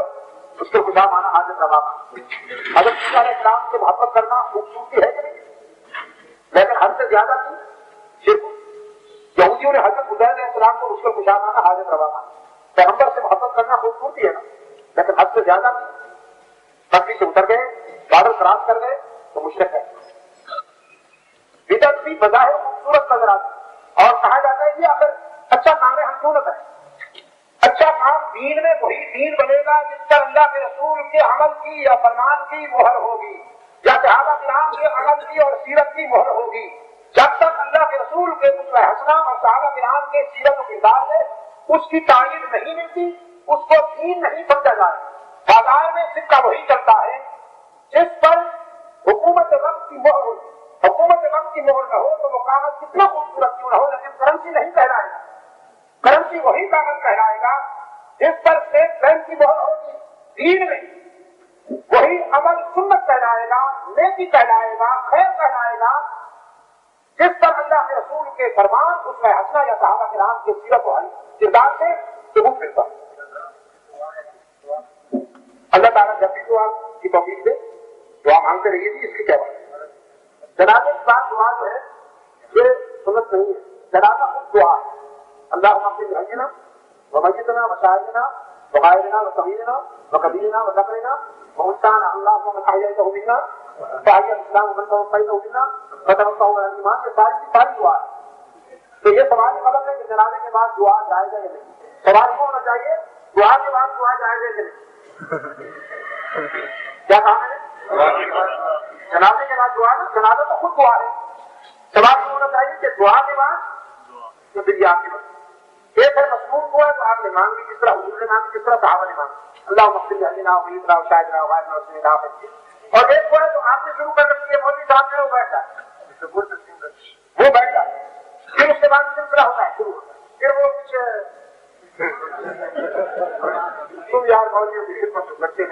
اس کے خدا مانا حاضر روا مانا. حضرت عیسیٰ علیہ السلام سے محبت کرنا خوبصورتی ہے کہ نہیں؟ لیکن حد سے زیادہ کی شرک. یہودیوں نے حضرت عزیر علیہ السلام کو اس کے خدا مانا حاضر روا مانا. پیغمبر سے محبت کرنا خوبصورتی ہے نا، لیکن حد سے زیادہ کی پٹری سے اتر گئے، بارڈر کراس کر گئے تو مشرک ہے. بدعت بھی بظاہر خوبصورت نظر آتی اور کہا جاتا ہے کہ اگر اچھا کام ہے ہم کیوں نہ کریں. اچھا کام دین میں وہی دین بنے گا جس پر اللہ کے رسول کے عمل کی یا فرمان کی مہر ہوگی یا صحابہ کرام کے عمل کی اور سیرت کی مہر ہوگی. جب تک اللہ کے رسول کے اسوہ حسنہ اور صحابہ کرام کے سیرت و کردار میں اس کی تائید نہیں ملتی، اس کو دین نہیں سمجھا جائے. بازار میں سکہ وہی چلتا ہے جس پر حکومت وقت کی مہر ہوتی. حکومت وقت کی مہر نہ ہو تو وہ کاغذ کتنا خوبصورت کیوں نہ ہو لیکن کرنسی نہیں کہلائے گا. کرنسی وہی کاغذ کہلائے گا جس پر اسٹیٹ بینک کی مہر ہوگی، دین نہیں. وہی عمل سنت کہلائے گا، نیکی کہلائے گا، خیر کہلائے گا، جس پر اللہ کے رسول کے فرمان اس میں حسنہ یا صحابہ کرام کے سیرت و کردار سے ثبوت ملتا ہے۔ اللہ تعالیٰ جب بھی دعا کی توفیق دے، دعا مانگتے رہیے جی، اس کی کیا بات ہے۔ جنازے کے بعد دعا جو ہے یہ سنت نہیں ہے، جنازہ خود دعا ہے۔ اللہم اغفر لحینا ومیتنا وشاہدنا وغائبنا وصغیرنا وکبیرنا وذکرنا وانسانا، اللہم من احییتہ منا فاحیی الاسلام ومن توفیتہ منا فتوفہ علی الایمان۔ یہ ساری دعا ہے۔ تو یہ سوال غلط ہے کہ جنازے کے بعد دعا جائز ہے یا نہیں۔ سوال کو ہونا چاہیے دعا کے بعد دعا جائز ہے کہ نہیں۔ کیا کہا میں نے؟ جنازے کے بعد دعا نا، جنازہ تو خود دعا ہے۔ سوال یہ ہونا چاہیے کہ دعا کے بعد تو پھر یہ آپ کی بات۔ ایک ہے مصنون دعا ہے تو آپ نے مانگی، کس طرح حضور نے مانگی، کس طرح صحابہ نے مانگی، اللہم اغفر لنا ومیتنا وشاہدنا وغائبنا وصغیرنا۔ اور ایک وہ ہے تو آپ نے شروع کر رکھی ہے، مولوی صاحب نے وہ بیٹھ جائے، وہ بیٹھ جائے، پھر اس کے بعد سلسلہ ہوتا ہے، شروع ہوتا ہے، پھر وہ کچھ تم یار مولویوں کی خدمت بچے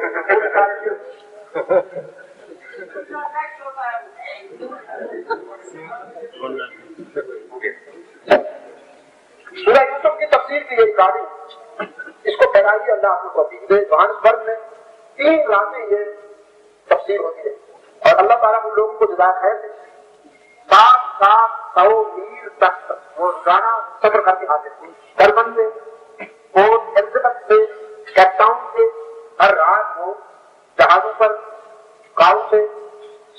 سورہ یوسف کی تفسیر کی گئی گاڑی، اس کو پھیلائیے، اللہ آپ کو توفیق دے۔ جوہانسبرگ میں 3 راتیں یہ تفسیر ہوتی ہے، اور اللہ تعالیٰ ان لوگوں کو جزائے خیر دے۔ 700 میل تک وہ روزانہ سفر کر کے آتے تھے، ڈربن سے، پورٹ الزبتھ سے، کیپ ٹاؤن سے، ہر رات وہ جہازوں پر کاؤ سے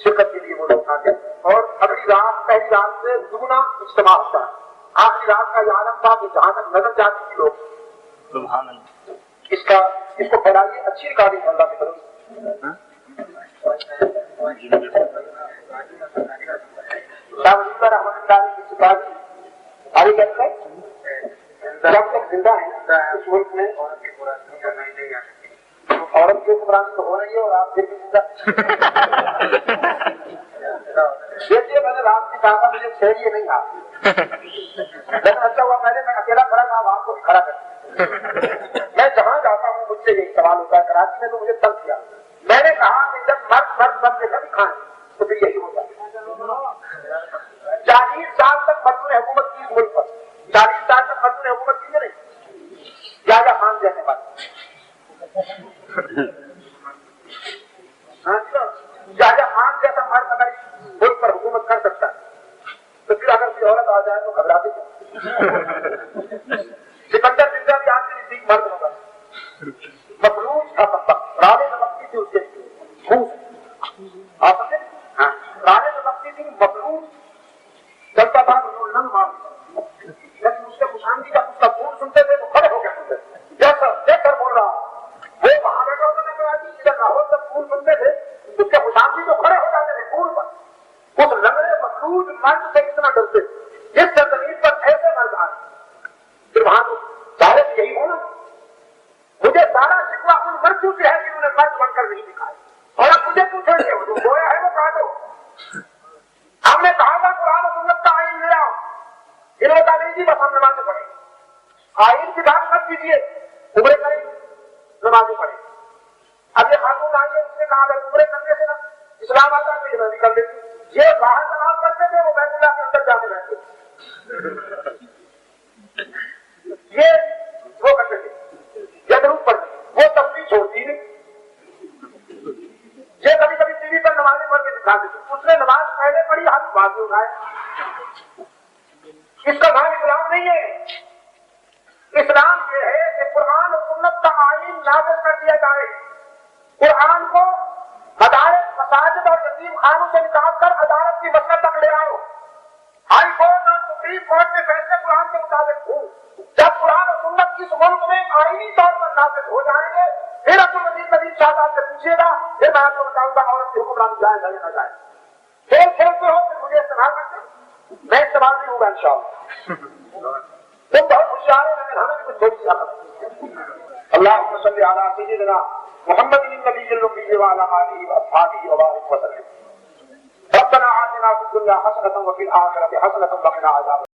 شرکت کے لیے وہ لوگ آتے، اور اگلی رات پہلی رات سے دگنا اجتماع ہوتا ہے۔ آخری رات کا یہ عالم تھا کہ جہاں تک نظر جاتی تھی لوگ۔ سبحان اللہ۔ اس کو پھیلائیے، اچھی ریکارڈنگ اللہ کی طرف سے۔ شاہ ولی اللہ رحمۃ اللہ علیہ کی سپاہی آگے کہتے ہیں جب تک زندہ ہے اس ملک میں عورت کی حکمرانی تو ہو رہی ہے اور آپ پھر بھی زندہ۔ دیکھیے میں نے رات کی کہا تھا مجھے چھیڑیے نہیں آپ، لیکن اچھا ہوا پہلے میں اکیلا کھڑا تھا، اب آپ کو بھی کھڑا کر۔ میں جہاں جاتا ہوں مجھ سے یہی سوال ہوتا ہے، کراچی میں تو مجھے تنگ کیا، میں نے کہا کہ جب مرد کے کبھی کھائیں تو پھر یہی ہوتا ہے۔ 40 سال تک مردوں نے حکومت کی اس ملک پر، 40 سال تک مردوں نے حکومت کی نہیں، یحییٰ خان جیسے بات، یحییٰ خان جیسا مرد اگر ملک پر حکومت کر سکتا ہے تو پھر اگر کوئی عورت آ جائے تو گھبراتے کیوں؟ سکندر مرزا بھی آپ کے نزدیک مرد ہوگا، مفلوج تھا رالے نمکتی تھی اس کے آپ سمجھے؟ رالے نمکتی تھی، مفلوج چلتا تھا ننگ مار، لیکن اس کے خوشامدی کا اس کا پھول سنتے تھے تو کھڑے ہو کے سنتے تھے، جیسا بول رہا وہ وہاں بیٹھا ہوتا تھا کراچی ادھر لاہور تک پھول سنتے تھے، اس کے خوشامدی تو کھڑے ہو جاتے تھے پھول پر۔ اس لنگڑے مفلوج مرد سے کتنا ڈرتے، جس سرزمین پر ایسے مرد آئے پھر وہاں تو ظاہر یہی ہونا۔ مجھے سارا شکوہ ان مردوں سے ہے کہ انہوں نے مرد بن کر نہیں دکھایا، اور اب مجھے پوچھیں گے جو گویا ہے وہ کہا دو۔ ہم نے کہا تھا قرآن و سنت کا آئین لے آؤ، انہوں نے کہا نہیں جی بس ہم نمازیں پڑھیں، آئین کی بات مت کیجیے، عمرے کریں نمازیں پڑھیں۔ اب یہ قانون آئیے، اس نے کہا اگر عمرے کرنے سے نا اسلام آتا ہے تو یہ نبی کر لیتے، یہ باہر نماز پڑھتے تھے، وہ بیت اللہ کے اندر جا کے بیٹھتے تھے، یہ وہ کرتے تھے، یہ ضرور پڑھتے، وہ تفریح چھوڑتی نہیں، یہ کبھی کبھی ٹی وی پر نمازیں پڑھ کے دکھاتے تھے، اس نے نماز پہلے پڑھی ہاتھ بعد میں اٹھائے۔ اس کا نام اسلام نہیں ہے، اسلام یہ ہے کہ قرآن و سنت کا آئین نافذ کر دیا جائے، قرآن کو مدارس، مساجد اور یتیم خانوں سے نکال کر عدالت کی مسلط تک لے آؤ، ہائی کورٹ اور سپریم کورٹ کے فیصلے قرآن کے مطابق ہوں۔ جب قرآن و سنت اس ملک میں آئینی طور پر نافذ ہو جائیں گے پھر عبدالمجید ندیم شاہ صاحب سے پوچھیے گا، پھر میں آپ کو بتاؤں گا عورت کی حکمرانی جائے یا نہ جائے۔ کھیل کھیلتے ہو پھر مجھے استعمال کرتے، میں استعمال نہیں ہوں گا انشاءاللہ۔ تم بہت ہوشیار ہو لیکن ہمیں بھی کچھ تھوڑی سی عقل ہے۔ اللہم صلی علی سیدنا محمد النبی الامی وعلی آلہ واصحابہ وبارک وسلم۔ ربنا آتنا فی الدنیا حسنۃ وفی الآخرۃ حسنۃ وقنا عذاب